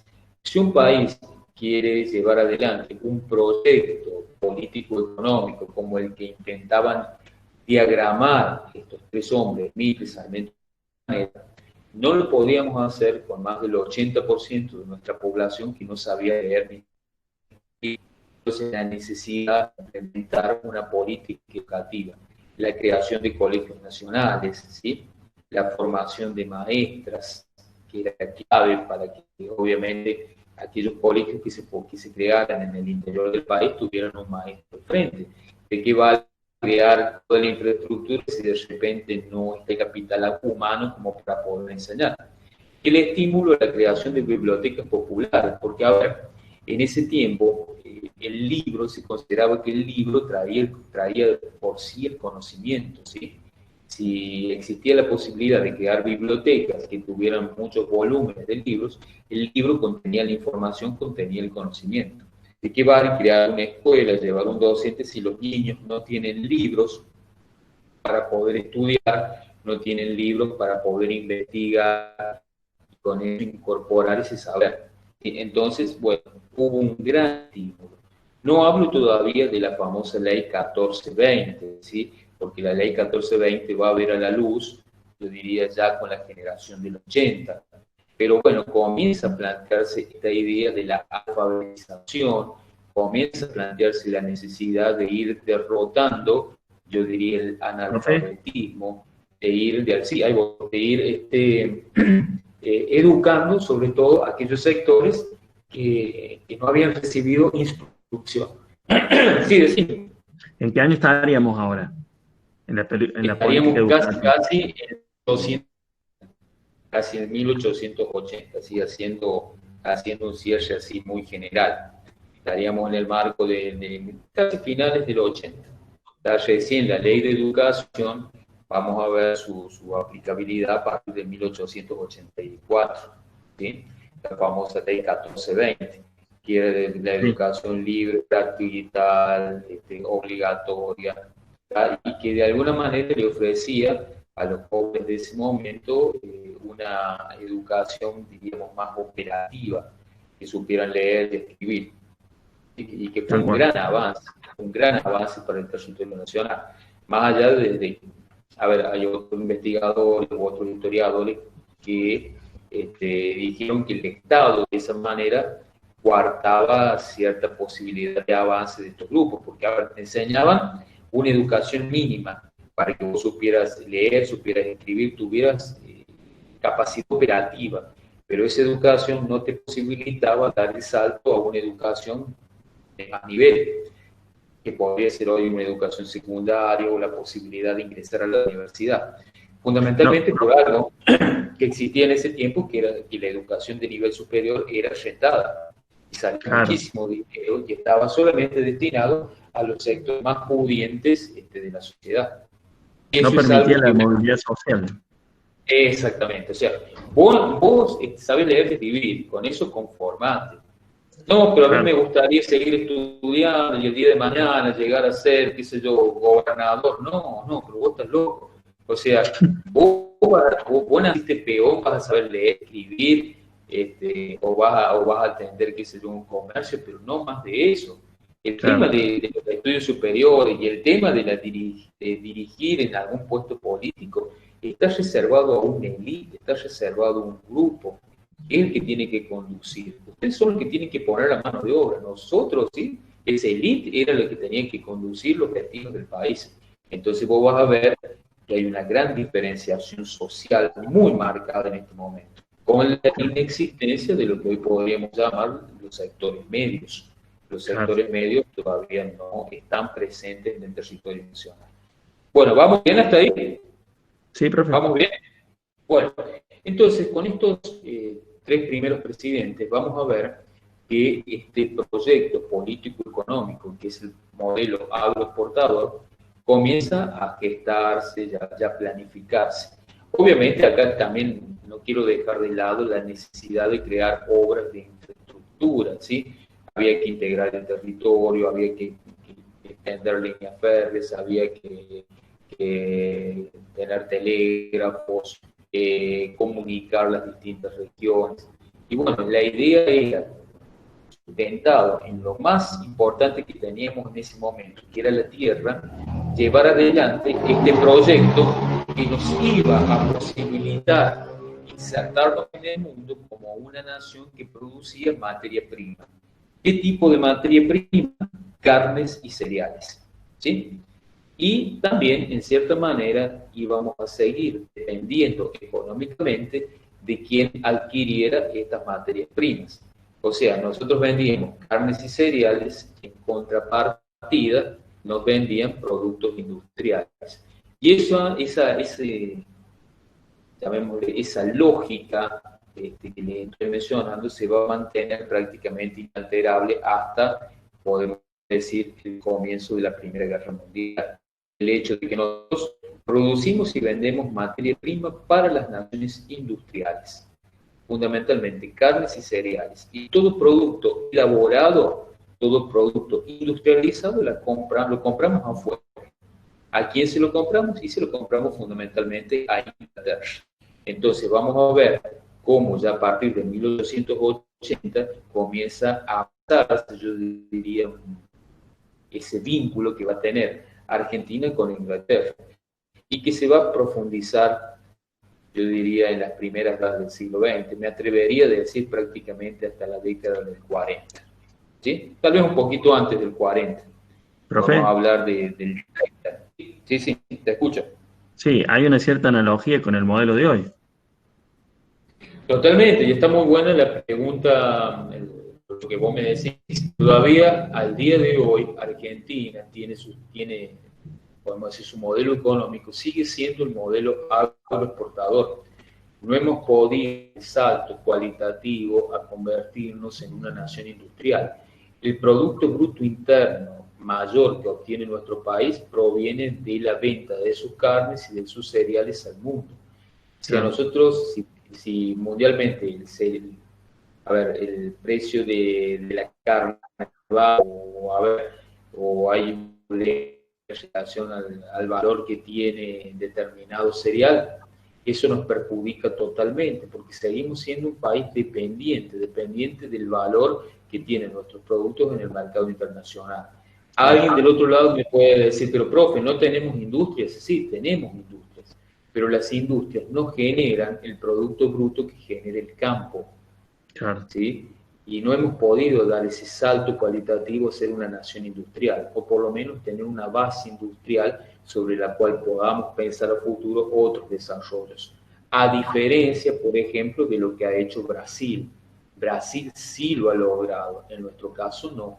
Speaker 1: Si un país quiere llevar adelante un proyecto político-económico como el que intentaban diagramar estos 3 hombres, Mitre, Sarmiento y Urdaneta, no lo podíamos hacer con más del 80% de nuestra población que no sabía leer ni escribir. Entonces, la necesidad de implementar una política educativa, la creación de colegios nacionales, ¿sí? La formación de maestras, que era clave para que, obviamente, aquellos colegios que se crearan en el interior del país tuvieran un maestro al frente. ¿De qué vale crear toda la infraestructura si de repente no está el capital humano como para poder enseñar? El estímulo a la creación de bibliotecas populares, porque, a ver, en ese tiempo el libro, se consideraba que el libro traía por sí el conocimiento, ¿sí? Si existía la posibilidad de crear bibliotecas que tuvieran muchos volúmenes de libros, el libro contenía la información, contenía el conocimiento. ¿De qué vale crear una escuela, llevar un docente si los niños no tienen libros para poder estudiar, no tienen libros para poder investigar y con eso incorporar ese saber? Entonces, bueno, hubo un gran estímulo. No hablo todavía de la famosa ley 1420, ¿sí? Porque la ley 1420 va a ver a la luz, yo diría ya con la generación del 80. Pero bueno, comienza a plantearse esta idea de la alfabetización, comienza a plantearse la necesidad de ir derrotando yo diría, el
Speaker 2: Profe,
Speaker 1: analfabetismo, de ir educando sobre todo a aquellos sectores que no habían recibido instrucción. Sí, decir,
Speaker 2: ¿en qué año estaríamos ahora en la política
Speaker 1: estaríamos
Speaker 2: educativa?
Speaker 1: casi en 1880, así, haciendo un cierre así muy general. Estaríamos en el marco de casi finales del 80. Está recién la ley de educación, vamos a ver su aplicabilidad a partir de 1884, ¿sí? La famosa ley 1420, que era la
Speaker 2: Sí,
Speaker 1: educación libre, gratuita, obligatoria, ¿tá? Y que de alguna manera le ofrecía a los jóvenes de ese momento una educación, diríamos, más operativa, que supieran leer y escribir, y que fue
Speaker 2: tal cual.
Speaker 1: un gran avance para el territorio nacional. Más allá a ver, hay otros investigadores u otros historiadores que dijeron que el Estado de esa manera coartaba cierta posibilidad de avance de estos grupos, porque a ver, te enseñaban una educación mínima para que vos supieras leer, supieras escribir, tuvieras capacidad operativa, pero esa educación no te posibilitaba dar el salto a una educación de más nivel, que podría ser hoy una educación secundaria o la posibilidad de ingresar a la universidad.
Speaker 2: No,
Speaker 1: Fundamentalmente por algo que existía en ese tiempo, que era que la educación de nivel superior era rentada y salía
Speaker 2: claro,
Speaker 1: muchísimo dinero y estaba solamente destinado a los sectores más pudientes de la sociedad.
Speaker 2: no
Speaker 1: Eso es
Speaker 2: permitía
Speaker 1: algo
Speaker 2: la
Speaker 1: que
Speaker 2: movilidad social.
Speaker 1: exactamente, o sea, vos sabés leer y escribir, con eso conformate. No, pero a mí
Speaker 2: Claro,
Speaker 1: me gustaría seguir estudiando y el día de mañana llegar a ser, qué sé yo, gobernador. No, no, pero vos estás loco. O sea, vos naciste peón, vas a saber leer, escribir, o vas a atender, qué sé yo, un comercio, pero no más de eso. El tema
Speaker 2: claro,
Speaker 1: de los estudios superiores y el tema de dirigir en algún puesto político está reservado a una élite, está reservado a un grupo, es el que tiene que conducir. Ustedes son los que tienen que poner la mano de obra. Nosotros, ¿sí? Esa élite era la que tenía que conducir los destinos del país. Entonces vos vas a ver que hay una gran diferenciación social muy marcada en este momento, con la inexistencia de lo que hoy podríamos llamar los sectores medios. Los
Speaker 2: claro.
Speaker 1: sectores medios todavía no están presentes en el territorio nacional. Bueno, ¿vamos bien hasta ahí?
Speaker 2: Sí, profe.
Speaker 1: ¿Vamos bien? Bueno, entonces con estos tres primeros presidentes vamos a ver que este proyecto político-económico, que es el modelo agroexportador, comienza a gestarse, ya a planificarse. Obviamente acá también no quiero dejar de lado la necesidad de crear obras de infraestructura, ¿sí? Había que integrar el territorio, había que extender líneas férreas, había que tener telégrafos, comunicar las distintas regiones. Y bueno, la idea era, sustentado en lo más importante que teníamos en ese momento, que era la tierra, llevar adelante este proyecto que nos iba a posibilitar insertarnos en el mundo como una nación que producía materia prima. ¿Qué tipo de materia prima? Carnes y cereales, ¿sí? Y también, en cierta manera, íbamos a seguir dependiendo económicamente de quien adquiriera estas materias primas. O sea, nosotros vendíamos carnes y cereales, en contrapartida nos vendían productos industriales. Y esa lógica que les estoy mencionando se va a mantener prácticamente inalterable hasta, podemos decir, el comienzo de la Primera Guerra Mundial. El hecho de que nosotros producimos y vendemos materia prima para las naciones industriales, fundamentalmente carnes y cereales. Y todo producto elaborado, todo producto industrializado lo compramos afuera. ¿A quién se lo compramos? Y se lo compramos fundamentalmente a Inglaterra. Entonces vamos a ver cómo ya a partir de 1880 comienza a pasarse, yo diría, ese vínculo que va a tener Argentina con Inglaterra y que se va a profundizar, yo diría, en las primeras décadas del siglo XX. Me atrevería a decir prácticamente hasta la década del 40. ¿Sí? Tal vez un poquito antes del 40. Vamos a
Speaker 2: Profe,
Speaker 1: hablar del 30. sí, sí, te escucho.
Speaker 2: Sí, hay una cierta analogía con el modelo de hoy.
Speaker 1: Totalmente, y está muy buena la pregunta, lo que vos me decís. Todavía al día de hoy, Argentina tiene, podemos decir, su modelo económico sigue siendo el modelo agroexportador. No hemos podido el salto cualitativo a convertirnos en una nación industrial. El Producto Bruto Interno mayor que obtiene nuestro país proviene de la venta de sus carnes y de sus cereales al mundo. Si a
Speaker 2: Claro.
Speaker 1: nosotros, si mundialmente a ver, el precio de la carne va o, a ver, o hay una relación al valor que tiene determinado cereal, eso nos perjudica totalmente porque seguimos siendo un país dependiente del valor que tienen nuestros productos en el mercado internacional. Alguien del otro lado me puede decir, pero profe, ¿no tenemos industrias? Sí, tenemos industrias, pero las industrias no generan el producto bruto que genera el campo.
Speaker 2: Claro.
Speaker 1: ¿Sí? Y no hemos podido dar ese salto cualitativo a ser una nación industrial, o por lo menos tener una base industrial sobre la cual podamos pensar a futuro otros desarrollos. A diferencia, por ejemplo, de lo que ha hecho Brasil. Brasil sí lo ha logrado, en nuestro caso no.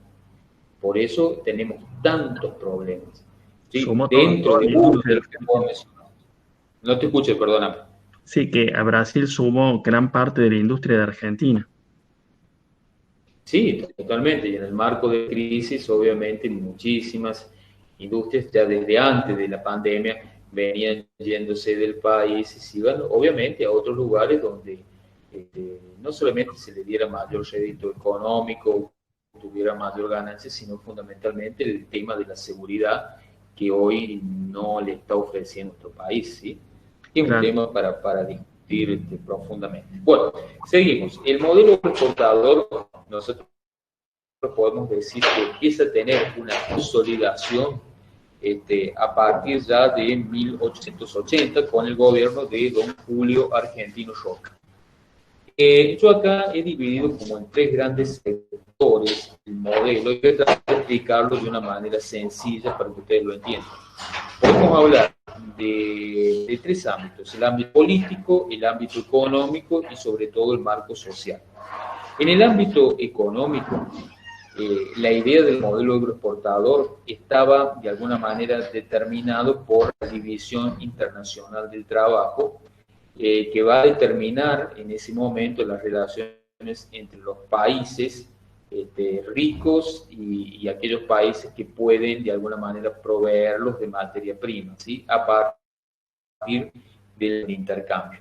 Speaker 1: Por eso tenemos tantos problemas. ¿Sí?
Speaker 2: Sumó
Speaker 1: Dentro
Speaker 2: toda
Speaker 1: de
Speaker 2: la
Speaker 1: uno
Speaker 2: industria
Speaker 1: de
Speaker 2: de
Speaker 1: los que puedo
Speaker 2: Argentina.
Speaker 1: mencionar. No te escuché, perdóname.
Speaker 2: Sí, que a Brasil sumó gran parte de la industria de Argentina.
Speaker 1: Sí, totalmente. Y en el marco de crisis, obviamente, muchísimas industrias ya desde antes de la pandemia venían yéndose del país y se iban, obviamente, a otros lugares donde no solamente se le diera mayor rédito económico, tuviera mayor ganancia, sino fundamentalmente el tema de la seguridad que hoy no le está ofreciendo nuestro país, ¿sí? Y es un
Speaker 2: Claro.
Speaker 1: tema para discutir profundamente. Bueno, seguimos. El modelo exportador, nosotros podemos decir que empieza a tener una consolidación a partir ya de 1880 con el gobierno de don Julio Argentino Roca. Yo acá he dividido como en tres grandes sectores el modelo y voy a tratar de explicarlo de una manera sencilla para que ustedes lo entiendan. Podemos hablar de tres ámbitos: el ámbito político, el ámbito económico y sobre todo el marco social. En el ámbito económico, la idea del modelo agroexportador estaba de alguna manera determinado por la División Internacional del Trabajo, que va a determinar en ese momento las relaciones entre los países ricos y aquellos países que pueden de alguna manera proveerlos de materia prima, ¿sí? A partir del intercambio.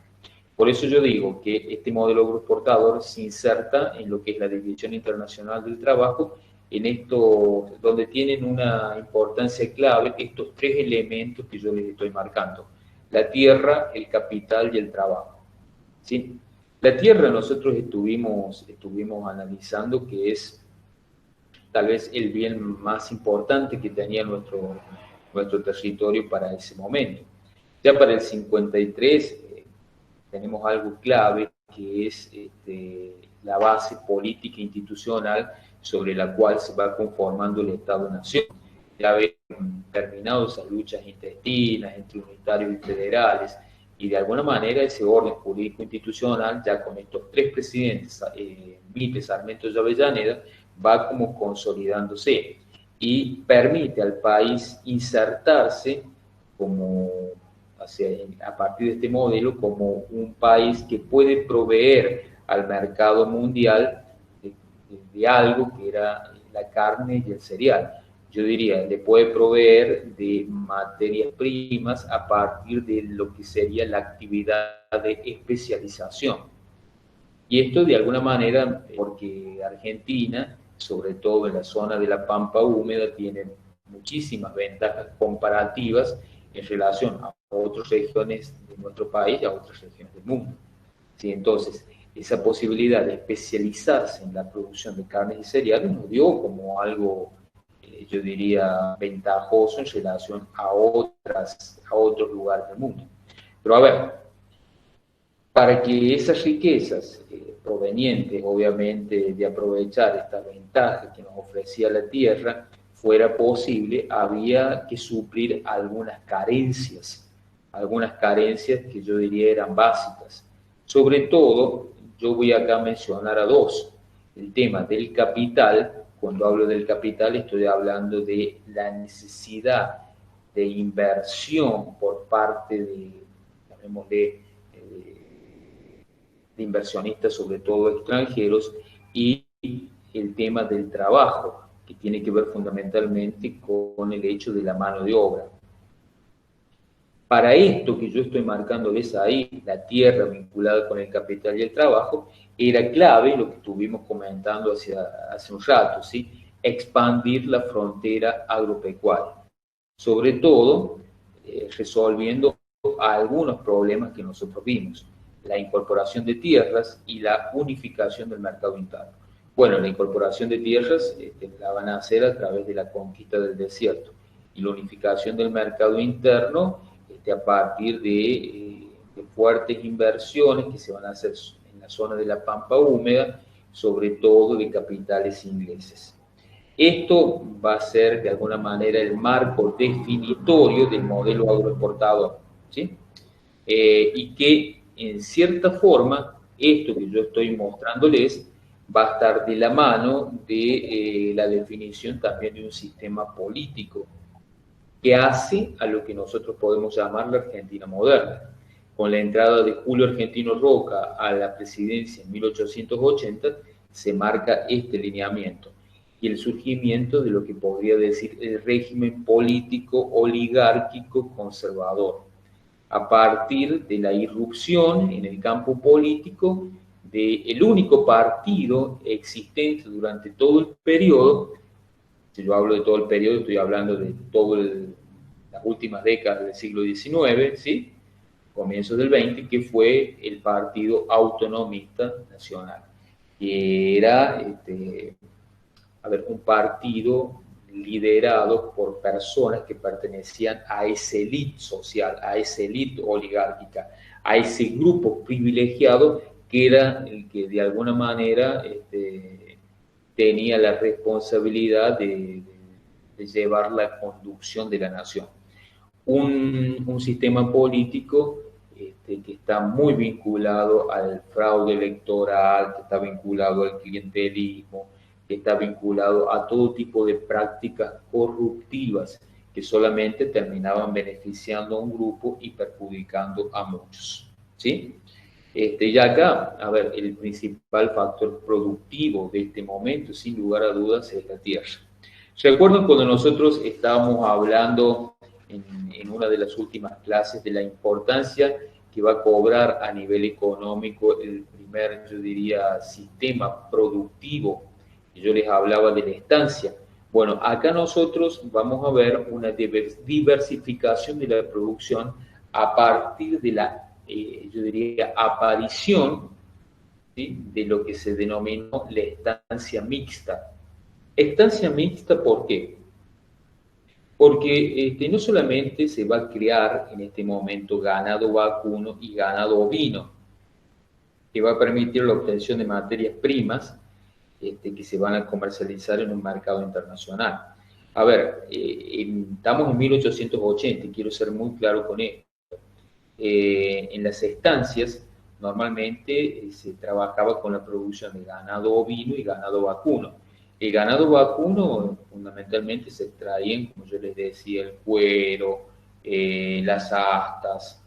Speaker 1: Por eso yo digo que este modelo agroexportador se inserta en lo que es la División Internacional del Trabajo, en esto donde tienen una importancia clave estos tres elementos que yo les estoy marcando: la tierra, el capital y el trabajo. ¿Sí? La tierra nosotros estuvimos analizando que es tal vez el bien más importante que tenía nuestro territorio para ese momento. Ya para el 53 tenemos algo clave que es la base política e institucional sobre la cual se va conformando el Estado-Nación. Ya habían terminado esas luchas intestinas entre unitarios y federales, y de alguna manera ese orden jurídico institucional, ya con estos tres presidentes, Mitre, Sarmiento y Avellaneda, va como consolidándose y permite al país insertarse como a partir de este modelo como un país que puede proveer al mercado mundial de algo que era la carne y el cereal. Yo diría, le puede proveer de materias primas a partir de lo que sería la actividad de especialización. Y esto de alguna manera, porque Argentina, sobre todo en la zona de la Pampa húmeda, tiene muchísimas ventajas comparativas en relación a otras regiones de nuestro país y a otras regiones del mundo. ¿Sí? Entonces, esa posibilidad de especializarse en la producción de carnes y cereales nos dio como algo, yo diría, ventajoso en relación a otros lugares del mundo. Pero a ver, para que esas riquezas provenientes, obviamente, de aprovechar esta ventaja que nos ofrecía la tierra, fuera posible, había que suplir algunas carencias que yo diría eran básicas. Sobre todo, yo voy acá a mencionar a dos. El tema del capital. Cuando hablo del capital estoy hablando de la necesidad de inversión por parte de inversionistas, sobre todo extranjeros, y el tema del trabajo, que tiene que ver fundamentalmente con el hecho de la mano de obra. Para esto que yo estoy marcándoles ahí, la tierra vinculada con el capital y el trabajo, era clave lo que estuvimos comentando hace un rato, ¿sí? Expandir la frontera agropecuaria, sobre todo resolviendo algunos problemas que nosotros vimos, la incorporación de tierras y la unificación del mercado interno. Bueno, la incorporación de tierras la van a hacer a través de la conquista del desierto, y la unificación del mercado interno a partir de fuertes inversiones que se van a hacer en la zona de la Pampa Húmeda, sobre todo de capitales ingleses. Esto va a ser de alguna manera el marco definitorio del modelo agroexportador, ¿sí? Y que en cierta forma, esto que yo estoy mostrándoles va a estar de la mano de la definición también de un sistema político que hace a lo que nosotros podemos llamar la Argentina moderna. Con la entrada de Julio Argentino Roca a la presidencia en 1880, se marca este lineamiento y el surgimiento de lo que podría decir el régimen político oligárquico conservador, a partir de la irrupción en el campo político del único partido existente durante todo el periodo. Si yo hablo de todo el periodo, estoy hablando de todas las últimas décadas del siglo XIX, ¿sí? Comienzos del XX, que fue el Partido Autonomista Nacional, que era un partido liderado por personas que pertenecían a esa élite social, a esa élite oligárquica, a ese grupo privilegiado que era el que de alguna manera tenía la responsabilidad de llevar la conducción de la nación. Un sistema político que está muy vinculado al fraude electoral, que está vinculado al clientelismo, que está vinculado a todo tipo de prácticas corruptivas que solamente terminaban beneficiando a un grupo y perjudicando a muchos, ¿sí? Y acá, a ver, el principal factor productivo de este momento, sin lugar a dudas, es la tierra. Recuerdo cuando nosotros estábamos hablando en una de las últimas clases de la importancia que va a cobrar a nivel económico el primer, yo diría, sistema productivo, y yo les hablaba de la estancia. Bueno, acá nosotros vamos a ver una diversificación de la producción a partir de la yo diría, aparición, ¿sí?, de lo que se denominó la estancia mixta. Estancia mixta, ¿por qué? Porque no solamente se va a crear en este momento ganado vacuno y ganado ovino, que va a permitir la obtención de materias primas que se van a comercializar en un mercado internacional. A ver, estamos en 1880 y quiero ser muy claro con esto. En las estancias normalmente se trabajaba con la producción de ganado ovino y ganado vacuno. El ganado vacuno fundamentalmente se extraían, como yo les decía, el cuero, las astas,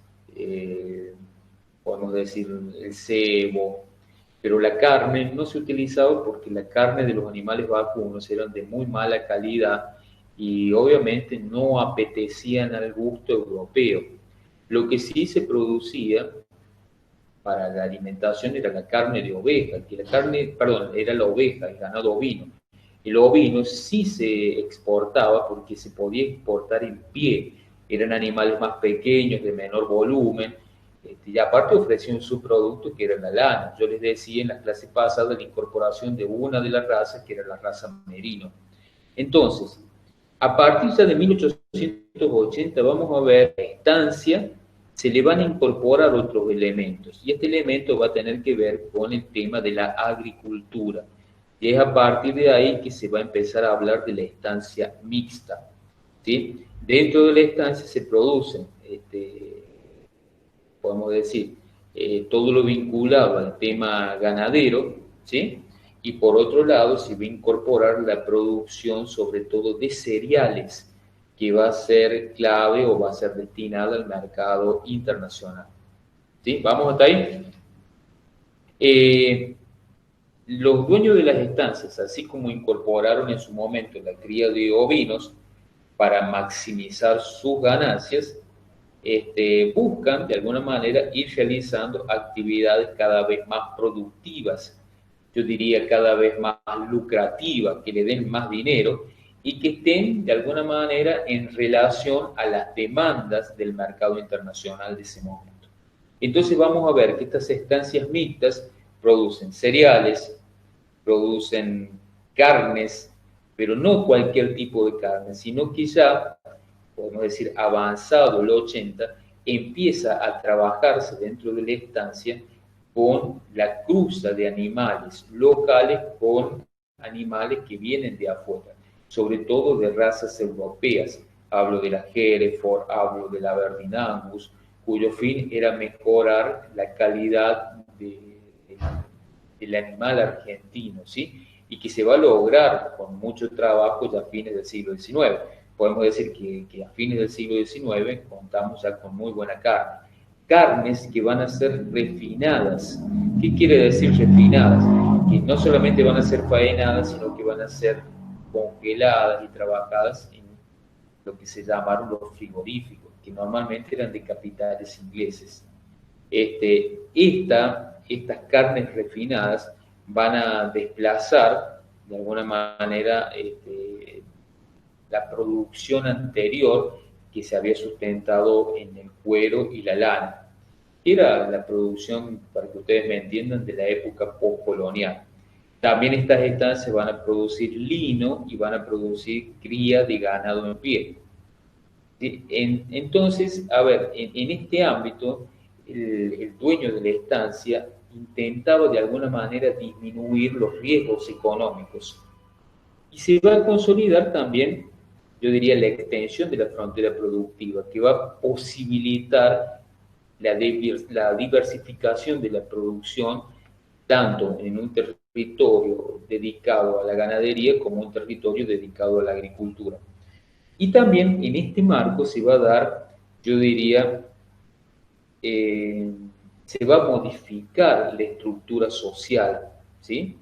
Speaker 1: podemos decir el cebo, pero la carne no se utilizaba porque la carne de los animales vacunos eran de muy mala calidad y obviamente no apetecían al gusto europeo. Lo que sí se producía para la alimentación era la carne de oveja, era la oveja, el ganado ovino. El ovino sí se exportaba porque se podía exportar en pie, eran animales más pequeños, de menor volumen, y aparte ofrecía un subproducto que era la lana. Yo les decía en las clases pasadas la incorporación de una de las razas, que era la raza merino. Entonces, a partir ya de 1880 vamos a ver la estancia, se le van a incorporar otros elementos, y este elemento va a tener que ver con el tema de la agricultura. Y es a partir de ahí que se va a empezar a hablar de la estancia mixta, ¿sí? Dentro de la estancia se producen, podemos decir, todo lo vinculado al tema ganadero, ¿sí? Y por otro lado se va a incorporar la producción sobre todo de cereales, que va a ser clave o va a ser destinada al mercado internacional. ¿Sí? ¿Vamos hasta ahí? Los dueños de las estancias, así como incorporaron en su momento la cría de ovinos para maximizar sus ganancias, buscan de alguna manera ir realizando actividades cada vez más productivas, yo diría cada vez más lucrativas, que le den más dinero y que estén de alguna manera en relación a las demandas del mercado internacional de ese momento. Entonces vamos a ver que estas estancias mixtas producen cereales, producen carnes, pero no cualquier tipo de carne, sino que ya, podemos decir, avanzado el 80, empieza a trabajarse dentro de la estancia con la cruza de animales locales con animales que vienen de afuera, sobre todo de razas europeas. Hablo de la Hereford, hablo de la Aberdeen Angus, cuyo fin era mejorar la calidad del animal argentino, ¿sí? Y que se va a lograr con mucho trabajo ya a fines del siglo XIX. Podemos decir que a fines del siglo XIX contamos ya con muy buena carne. Carnes que van a ser refinadas. ¿Qué quiere decir refinadas? Que no solamente van a ser faenadas, sino que van a ser congeladas y trabajadas en lo que se llamaron los frigoríficos, que normalmente eran de capitales ingleses. Estas carnes refinadas van a desplazar de alguna manera la producción anterior que se había sustentado en el cuero y la lana. Era la producción, para que ustedes me entiendan, de la época postcolonial. También estas estancias van a producir lino y van a producir cría de ganado en pie. Entonces, a ver, en este ámbito, el dueño de la estancia intentaba de alguna manera disminuir los riesgos económicos. Y se va a consolidar también, yo diría, la extensión de la frontera productiva, que va a posibilitar la diversificación de la producción, tanto en un territorio dedicado a la ganadería como un territorio dedicado a la agricultura. Y también en este marco se va a dar, yo diría, se va a modificar la estructura social, ¿sí?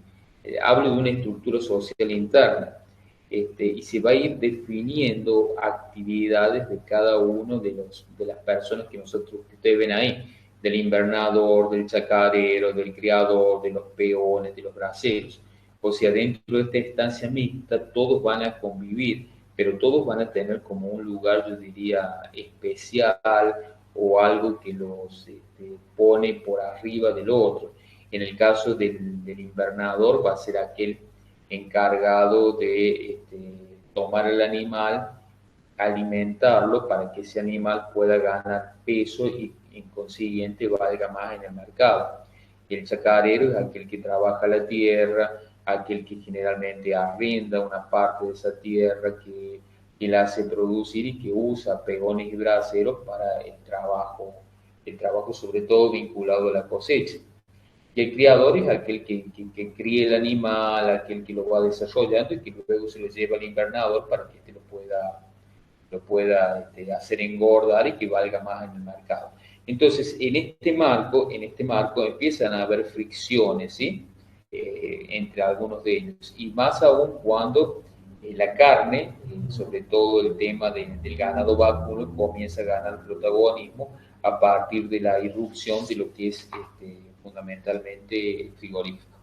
Speaker 1: Hablo de una estructura social interna, y se va a ir definiendo actividades de cada uno de las personas que ustedes ven ahí, del invernador, del chacarero, del criador, de los peones, de los braceros. O sea, dentro de esta estancia mixta todos van a convivir, pero todos van a tener como un lugar, yo diría, especial o algo que los pone por arriba del otro. En el caso del invernador va a ser aquel encargado de tomar el animal, alimentarlo para que ese animal pueda ganar peso y en consiguiente valga más en el mercado. Y el chacarero es aquel que trabaja la tierra, aquel que generalmente arrenda una parte de esa tierra que la hace producir y que usa pegones y braceros para el trabajo sobre todo vinculado a la cosecha. Y el criador es aquel que cría el animal, aquel que lo va desarrollando y que luego se lo lleva al invernador para que lo pueda hacer engordar y que valga más en el mercado. Entonces, en este marco empiezan a haber fricciones, ¿sí? Entre algunos de ellos. Y más aún cuando la carne, sobre todo el tema del ganado vacuno, comienza a ganar protagonismo a partir de la irrupción de lo que es fundamentalmente frigorífico.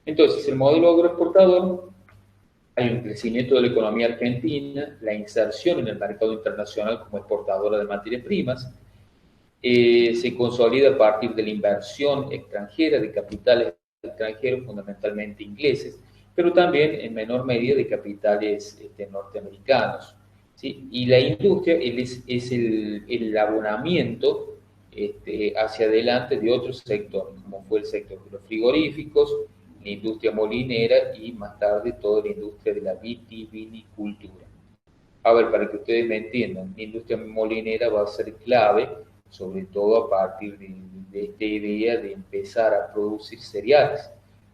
Speaker 1: Entonces, el modelo agroexportador, hay un crecimiento de la economía argentina, la inserción en el mercado internacional como exportadora de materias primas, se consolida a partir de la inversión extranjera de capitales extranjeros, fundamentalmente ingleses, pero también en menor medida de capitales norteamericanos, ¿sí? Y la industria es el abonamiento hacia adelante de otros sectores, como fue el sector de los frigoríficos, la industria molinera y más tarde toda la industria de la vitivinicultura. A ver, para que ustedes me entiendan, la industria molinera va a ser clave, sobre todo a partir de esta idea de empezar a producir cereales.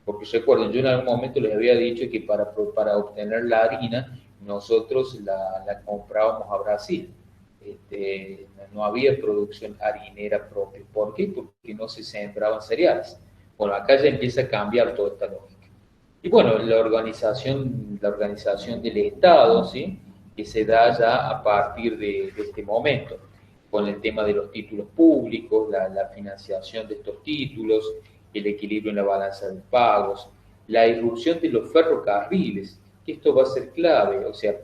Speaker 1: Porque recuerden, yo en algún momento les había dicho que para obtener la harina, nosotros la comprábamos a Brasil. No había producción harinera propia. ¿Por qué? Porque no se sembraban cereales. Bueno, acá ya empieza a cambiar toda esta lógica. Y bueno, la organización del Estado, ¿sí?, que se da ya a partir de este momento, con el tema de los títulos públicos, la financiación de estos títulos, el equilibrio en la balanza de pagos, la irrupción de los ferrocarriles, que esto va a ser clave, o sea,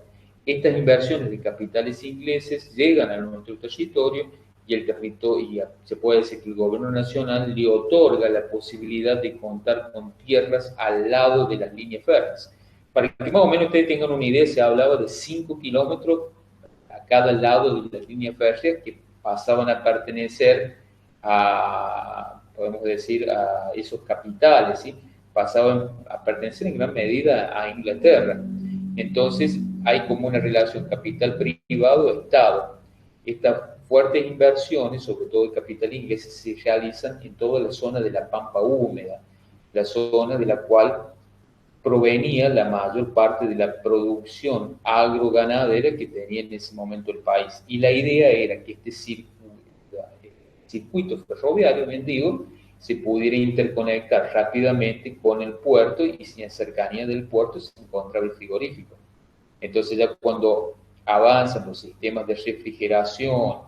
Speaker 1: estas inversiones de capitales ingleses llegan a nuestro territorio y se puede decir que el gobierno nacional le otorga la posibilidad de contar con tierras al lado de las líneas férreas. Para que más o menos ustedes tengan una idea, se hablaba de 5 kilómetros a cada lado de las líneas férreas que pasaban a pertenecer podemos decir, a esos capitales, ¿sí? Pasaban a pertenecer en gran medida a Inglaterra. Entonces, hay como una relación capital privado-Estado. Estas fuertes inversiones, sobre todo el capital inglés, se realizan en toda la zona de la pampa húmeda, la zona de la cual provenía la mayor parte de la producción agroganadera que tenía en ese momento el país. Y la idea era que este circuito ferroviario, bien digo, se pudiera interconectar rápidamente con el puerto y en cercanía del puerto se encontraba el frigorífico. Entonces ya cuando avanzan los sistemas de refrigeración,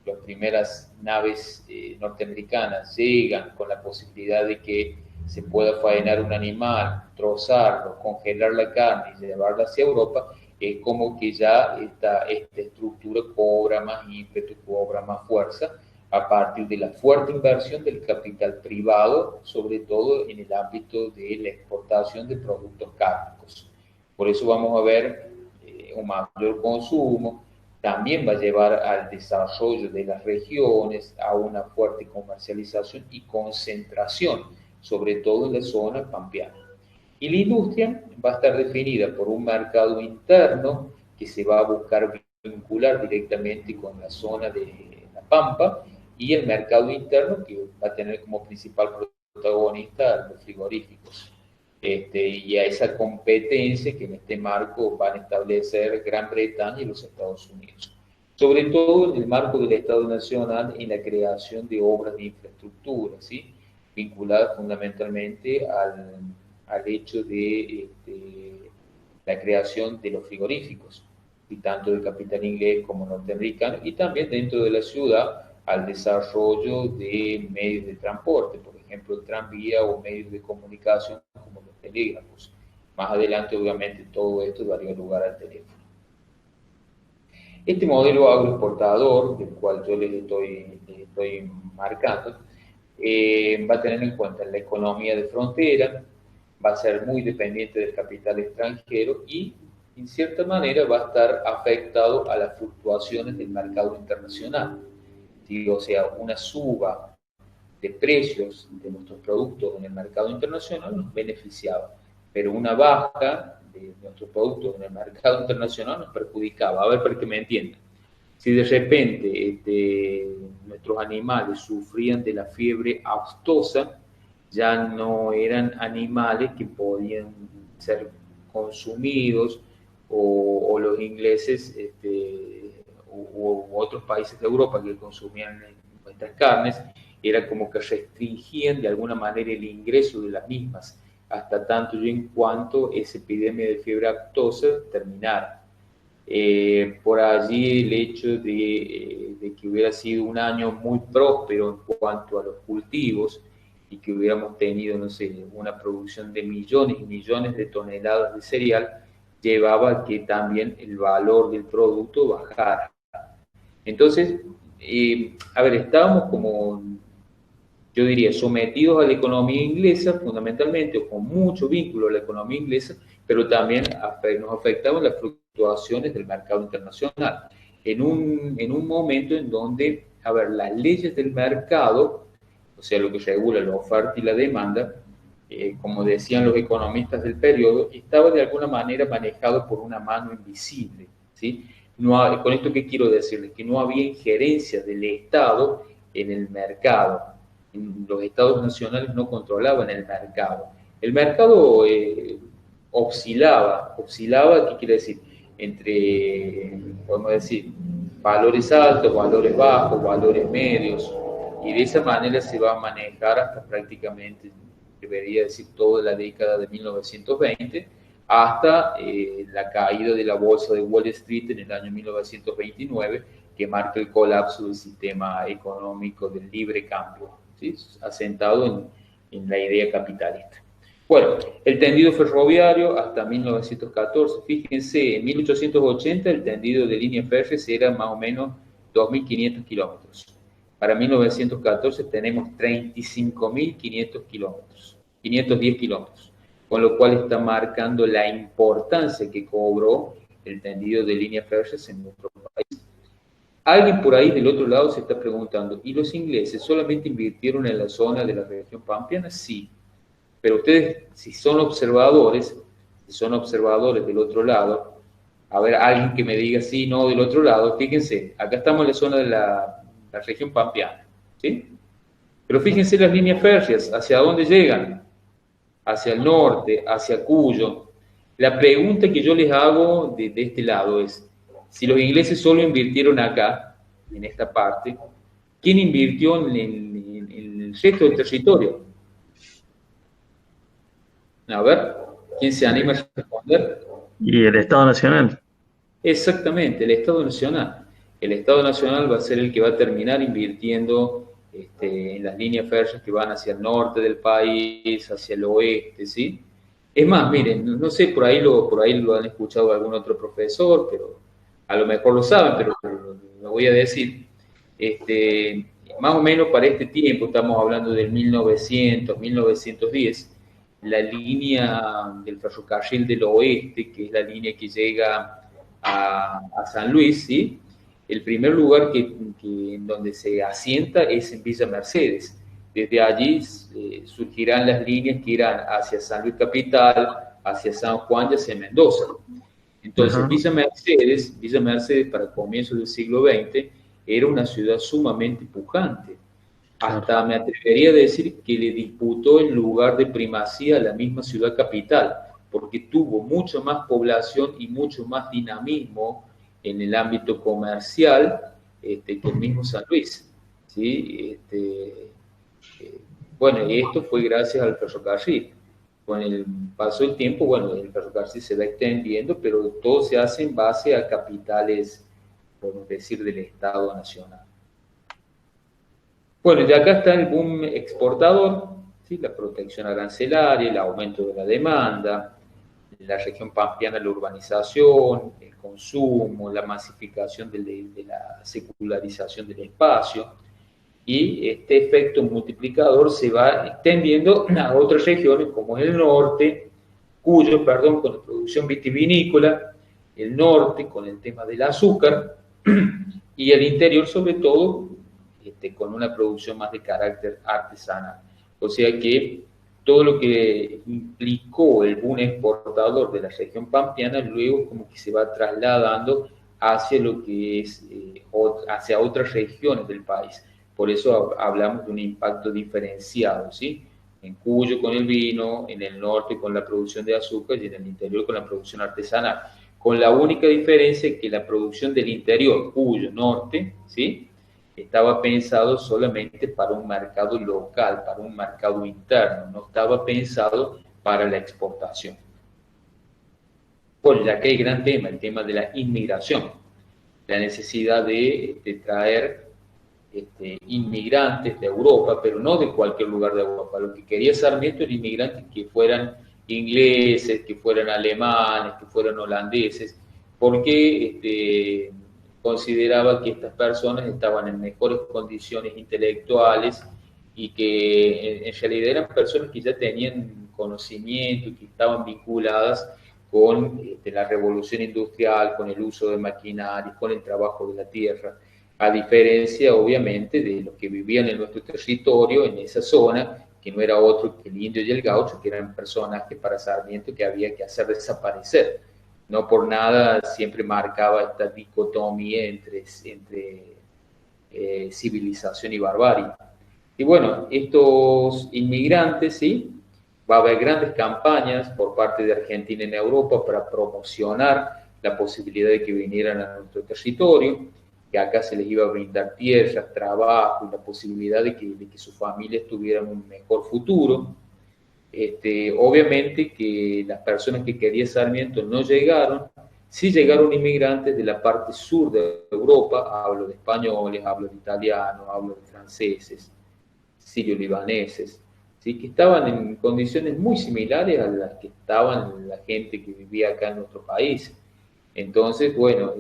Speaker 1: las primeras naves norteamericanas llegan con la posibilidad de que se pueda faenar un animal, trozarlo, congelar la carne y llevarla hacia Europa, es como que ya esta estructura cobra más ímpetu, cobra más fuerza a partir de la fuerte inversión del capital privado, sobre todo en el ámbito de la exportación de productos cárnicos. Por eso vamos a ver un mayor consumo, también va a llevar al desarrollo de las regiones, a una fuerte comercialización y concentración, sobre todo en la zona pampeana. Y la industria va a estar definida por un mercado interno que se va a buscar vincular directamente con la zona de la Pampa y el mercado interno que va a tener como principal protagonista los frigoríficos. Y a esa competencia que en este marco van a establecer Gran Bretaña y los Estados Unidos. Sobre todo en el marco del Estado Nacional en la creación de obras de infraestructura, ¿sí?, vinculadas fundamentalmente al hecho de la creación de los frigoríficos, y tanto del capital inglés como norteamericano, y también dentro de la ciudad al desarrollo de medios de transporte, por ejemplo el tranvía o medios de comunicación como los telégrafos. Más adelante obviamente todo esto daría lugar al teléfono. Este modelo agroexportador, del cual yo les estoy marcando, va a tener en cuenta la economía de frontera, va a ser muy dependiente del capital extranjero y, en cierta manera, va a estar afectado a las fluctuaciones del mercado internacional. ¿Sí? O sea, una suba de precios de nuestros productos en el mercado internacional nos beneficiaba, pero una baja de nuestros productos en el mercado internacional nos perjudicaba. A ver, para que me entiendan. Si de repente nuestros animales sufrían de la fiebre aftosa, ya no eran animales que podían ser consumidos o los ingleses u otros países de Europa que consumían nuestras carnes, era como que restringían de alguna manera el ingreso de las mismas, hasta tanto y en cuanto esa epidemia de fiebre aftosa terminara. Por allí el hecho de que hubiera sido un año muy próspero en cuanto a los cultivos y que hubiéramos tenido, no sé, una producción de millones y millones de toneladas de cereal, llevaba a que también el valor del producto bajara. Entonces, a ver, estábamos como, yo diría, sometidos a la economía inglesa fundamentalmente, o con mucho vínculo a la economía inglesa, pero también nos afectaban las fluctuaciones del mercado internacional. En un momento en donde, a ver, las leyes del mercado, o sea, lo que regula la oferta y la demanda, como decían los economistas del periodo, estaba de alguna manera manejado por una mano invisible, ¿sí? Con esto, ¿qué quiero decirles? Que no había injerencia del Estado en el mercado. Los estados nacionales no controlaban el mercado. El mercado oscilaba, ¿qué quiere decir? Entre, podemos decir, valores altos, valores bajos, valores medios, y de esa manera se va a manejar hasta prácticamente, debería decir, toda la década de 1920, hasta la caída de la bolsa de Wall Street en el año 1929, que marca el colapso del sistema económico del libre cambio, ¿sí? Asentado en la idea capitalista. Bueno, el tendido ferroviario hasta 1914, fíjense, en 1880 el tendido de líneas férreas era más o menos 2.500 kilómetros. Para 1914 tenemos 35.500 kilómetros, 510 kilómetros, con lo cual está marcando la importancia que cobró el tendido de líneas férreas en nuestro país. Alguien por ahí del otro lado se está preguntando, ¿y los ingleses solamente invirtieron en la zona de la región pampeana? Sí, pero ustedes, si son observadores del otro lado, a ver, alguien que me diga sí, no, del otro lado, fíjense, acá estamos en la zona de la región pampeana, ¿sí? Pero fíjense las líneas férreas, ¿hacia dónde llegan? Hacia el norte, hacia Cuyo. La pregunta que yo les hago de este lado es, si los ingleses solo invirtieron acá, en esta parte, ¿quién invirtió en el resto del territorio? A ver, ¿quién se anima a responder?
Speaker 2: Y el Estado Nacional.
Speaker 1: Exactamente, el Estado Nacional. El Estado Nacional va a ser el que va a terminar invirtiendo en las líneas férreas que van hacia el norte del país, hacia el oeste, ¿sí? Es más, miren, no sé, por ahí lo han escuchado algún otro profesor, pero a lo mejor lo saben, pero lo voy a decir. Más o menos para este tiempo, estamos hablando del 1900, 1910, la línea del ferrocarril del oeste, que es la línea que llega a San Luis, ¿sí? El primer lugar en donde se asienta es en Villa Mercedes. Desde allí surgirán las líneas que irán hacia San Luis Capital, hacia San Juan y hacia Mendoza. Entonces, Villa Mercedes para comienzos del siglo XX era una ciudad sumamente pujante. Hasta me atrevería a decir que le disputó el lugar de primacía a la misma ciudad capital, porque tuvo mucho más población y mucho más dinamismo en el ámbito comercial que el mismo San Luis, ¿sí? Bueno, y esto fue gracias al ferrocarril. Con el paso del tiempo, bueno, el ferrocarril se va extendiendo, pero todo se hace en base a capitales, podemos decir, del Estado Nacional. Bueno, y acá está el boom exportador, ¿sí? La protección arancelaria, el aumento de la demanda, la región pampeana, la urbanización, el consumo, la masificación de la secularización del espacio, y este efecto multiplicador se va extendiendo a otras regiones como el norte, Cuyo, perdón, con la producción vitivinícola, el norte con el tema del azúcar, y el interior sobre todo con una producción más de carácter artesanal. O sea que todo lo que implicó el boom exportador de la región pampeana luego como que se va trasladando hacia lo que es hacia otras regiones del país. Por eso hablamos de un impacto diferenciado, ¿sí? En Cuyo con el vino, en el norte con la producción de azúcar y en el interior con la producción artesanal. Con la única diferencia que la producción del interior, Cuyo, norte, ¿sí? Estaba pensado solamente para un mercado local, para un mercado interno, no estaba pensado para la exportación. Bueno, ya que hay gran tema, el tema de la inmigración, la necesidad de traer inmigrantes de Europa, pero no de cualquier lugar de Europa. Lo que quería Sarmiento era inmigrantes que fueran ingleses, que fueran alemanes, que fueran holandeses, porque consideraba que estas personas estaban en mejores condiciones intelectuales y que en realidad eran personas que ya tenían conocimiento y que estaban vinculadas con la revolución industrial, con el uso de maquinarias, con el trabajo de la tierra, a diferencia obviamente de los que vivían en nuestro territorio, en esa zona, que no era otro que el indio y el gaucho, que eran personajes para Sarmiento que había que hacer desaparecer. No por nada siempre marcaba esta dicotomía entre civilización y barbarie. Y bueno, estos inmigrantes, ¿sí? Va a haber grandes campañas por parte de Argentina en Europa para promocionar la posibilidad de que vinieran a nuestro territorio, que acá se les iba a brindar tierras, trabajo y la posibilidad de que sus familias tuvieran un mejor futuro. Obviamente que las personas que quería Sarmiento no llegaron, sí llegaron inmigrantes de la parte sur de Europa, hablo de españoles, hablo de italianos, hablo de franceses, sirio-libaneses, ¿sí? Que estaban en condiciones muy similares a las que estaban la gente que vivía acá en nuestro país. Entonces, bueno,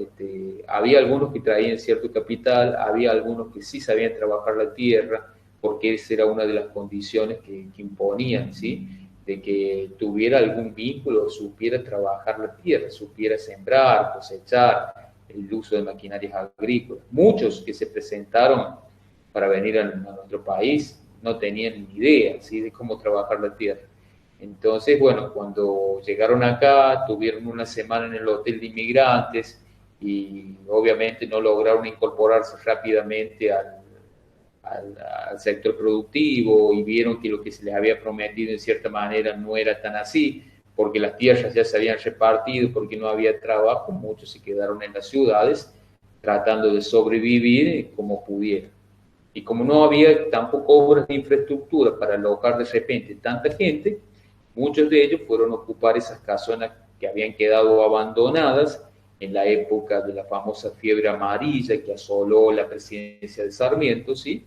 Speaker 1: había algunos que traían cierto capital, había algunos que sí sabían trabajar la tierra, porque esa era una de las condiciones que imponían, ¿sí? De que tuviera algún vínculo, supiera trabajar la tierra, supiera sembrar, cosechar, el uso de maquinarias agrícolas. Muchos que se presentaron para venir a nuestro país no tenían ni idea, ¿sí? De cómo trabajar la tierra. Entonces, bueno, cuando llegaron acá, tuvieron una semana en el hotel de inmigrantes y obviamente no lograron incorporarse rápidamente al sector productivo y vieron que lo que se les había prometido en cierta manera no era tan así, porque las tierras ya se habían repartido, porque no había trabajo, muchos se quedaron en las ciudades tratando de sobrevivir como pudieran. Y como no había tampoco obras de infraestructura para alojar de repente tanta gente, muchos de ellos fueron a ocupar esas casonas que habían quedado abandonadas en la época de la famosa fiebre amarilla que asoló la presidencia de Sarmiento, ¿sí?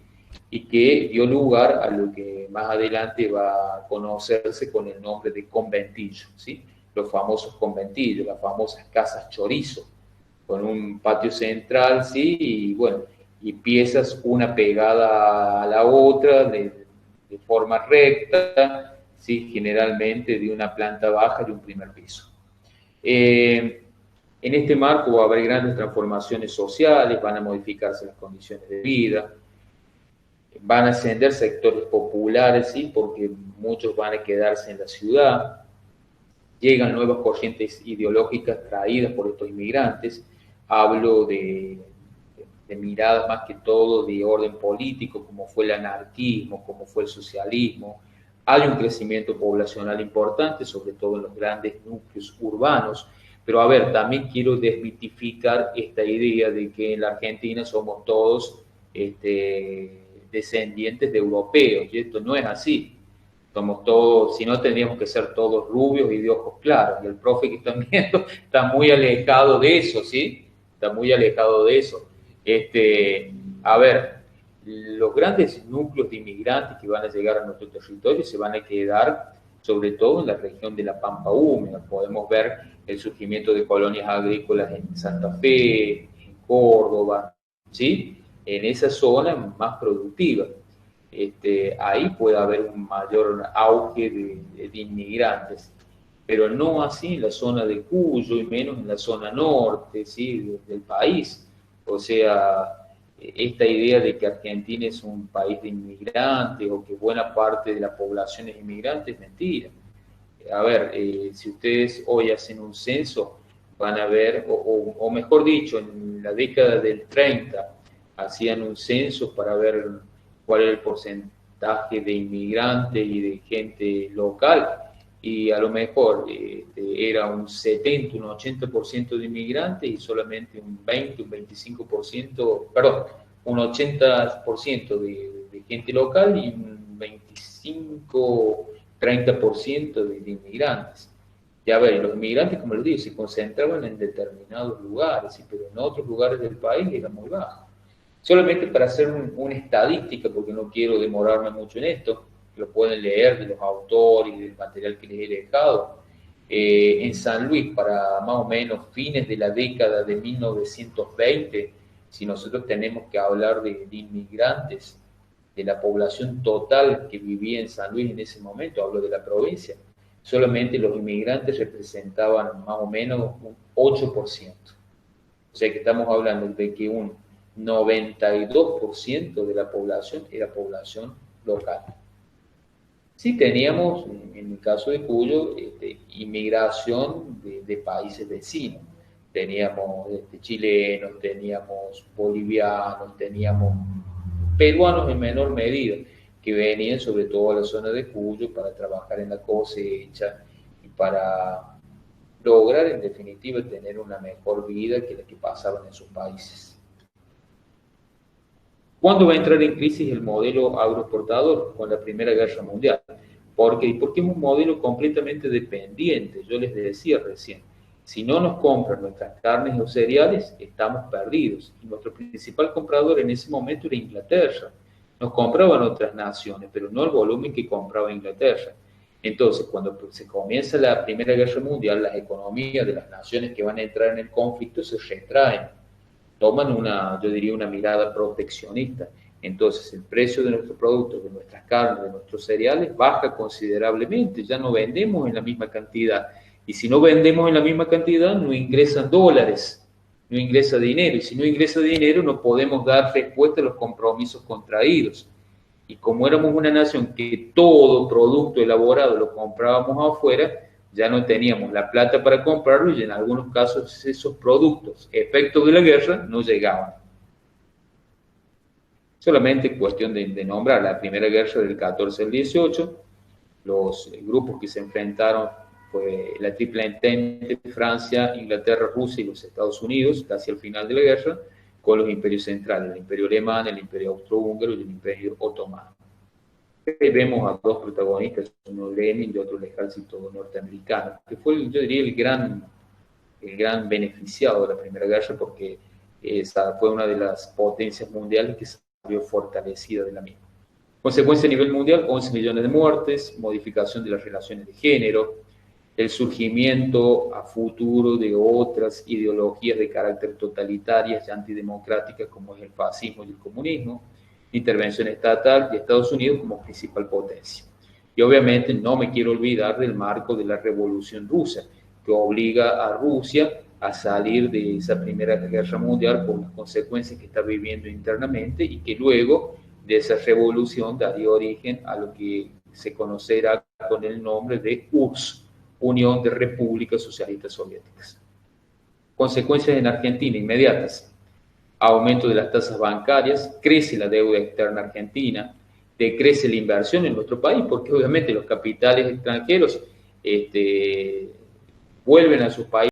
Speaker 1: Y que dio lugar a lo que más adelante va a conocerse con el nombre de conventillo, ¿sí? Los famosos conventillos, las famosas casas chorizo, con un patio central, ¿sí? Y bueno, y piezas una pegada a la otra de forma recta, ¿sí? Generalmente de una planta baja y un primer piso. En este marco va a haber grandes transformaciones sociales, van a modificarse las condiciones de vida, van a ascender sectores populares, ¿sí? Porque muchos van a quedarse en la ciudad, llegan nuevas corrientes ideológicas traídas por estos inmigrantes, hablo de miradas más que todo de orden político, como fue el anarquismo, como fue el socialismo. Hay un crecimiento poblacional importante, sobre todo en los grandes núcleos urbanos, pero a ver, también quiero desmitificar esta idea de que en la Argentina somos todos descendientes de europeos, y esto no es así. Somos todos, si no tendríamos que ser todos rubios y de ojos claros, y el profe que están viendo está muy alejado de eso, ¿sí? Está muy alejado de eso. A ver, los grandes núcleos de inmigrantes que van a llegar a nuestro territorio se van a quedar sobre todo en la región de la Pampa Húmeda. Podemos ver el surgimiento de colonias agrícolas en Santa Fe, en Córdoba, ¿sí? En esa zona más productiva. Ahí puede haber un mayor auge de inmigrantes, pero no así en la zona de Cuyo y menos en la zona norte, ¿sí? Del país. O sea, esta idea de que Argentina es un país de inmigrantes o que buena parte de la población es inmigrante es mentira. A ver, si ustedes hoy hacen un censo, van a ver, o mejor dicho, en la década del 30 hacían un censo para ver cuál era el porcentaje de inmigrantes y de gente local, y a lo mejor era un 70, un 80% de inmigrantes y solamente un 20, un 25%, perdón, un 80% de gente local y un 25, 30% de inmigrantes. Ya ver, los inmigrantes, como les digo, se concentraban en determinados lugares, pero en otros lugares del país era muy bajo. Solamente para hacer una estadística, porque no quiero demorarme mucho en esto, lo pueden leer de los autores y del material que les he dejado. En San Luis, para más o menos fines de la década de 1920, si nosotros tenemos que hablar de inmigrantes, de la población total que vivía en San Luis en ese momento, hablo de la provincia, solamente los inmigrantes representaban más o menos un 8%. O sea que estamos hablando de que un 92% de la población era población local. Sí teníamos, en el caso de Cuyo, inmigración de países vecinos. Teníamos chilenos, teníamos bolivianos, teníamos peruanos en menor medida, que venían sobre todo a la zona de Cuyo para trabajar en la cosecha y para lograr, en definitiva, tener una mejor vida que la que pasaban en sus países. ¿Cuándo va a entrar en crisis el modelo agroexportador? Con la Primera Guerra Mundial. ¿Por qué? Porque es un modelo completamente dependiente. Yo les decía recién, si no nos compran nuestras carnes o cereales, estamos perdidos. Y nuestro principal comprador en ese momento era Inglaterra. Nos compraban otras naciones, pero no el volumen que compraba Inglaterra. Entonces, cuando se comienza la Primera Guerra Mundial, las economías de las naciones que van a entrar en el conflicto se retraen, toman yo diría, una mirada proteccionista. Entonces, el precio de nuestros productos, de nuestras carnes, de nuestros cereales, baja considerablemente. Ya no vendemos en la misma cantidad. Y si no vendemos en la misma cantidad, no ingresan dólares, no ingresa dinero. Y si no ingresa dinero, no podemos dar respuesta a los compromisos contraídos. Y como éramos una nación que todo producto elaborado lo comprábamos afuera, ya no teníamos la plata para comprarlo y en algunos casos esos productos, efectos de la guerra, no llegaban. Solamente cuestión de nombrar la Primera Guerra del 14 al 18, los grupos que se enfrentaron fue la Triple Entente, Francia, Inglaterra, Rusia y los Estados Unidos, casi al final de la guerra, con los imperios centrales, el imperio alemán, el imperio austrohúngaro y el imperio otomano. Ahí vemos a dos protagonistas, uno Lenin y otro el ejército norteamericano, que fue, yo diría, el gran beneficiado de la Primera Guerra, porque esa fue una de las potencias mundiales que salió fortalecida de la misma. Consecuencia a nivel mundial, 11 millones de muertes, modificación de las relaciones de género, el surgimiento a futuro de otras ideologías de carácter totalitarias y antidemocráticas como es el fascismo y el comunismo, intervención estatal y Estados Unidos como principal potencia. Y obviamente no me quiero olvidar del marco de la Revolución Rusa, que obliga a Rusia a salir de esa Primera Guerra Mundial por las consecuencias que está viviendo internamente y que luego de esa revolución daría origen a lo que se conocerá con el nombre de URSS, Unión de Repúblicas Socialistas Soviéticas. Consecuencias en Argentina inmediatas: aumento de las tasas bancarias, crece la deuda externa argentina, decrece la inversión en nuestro país, porque obviamente los capitales extranjeros vuelven a sus países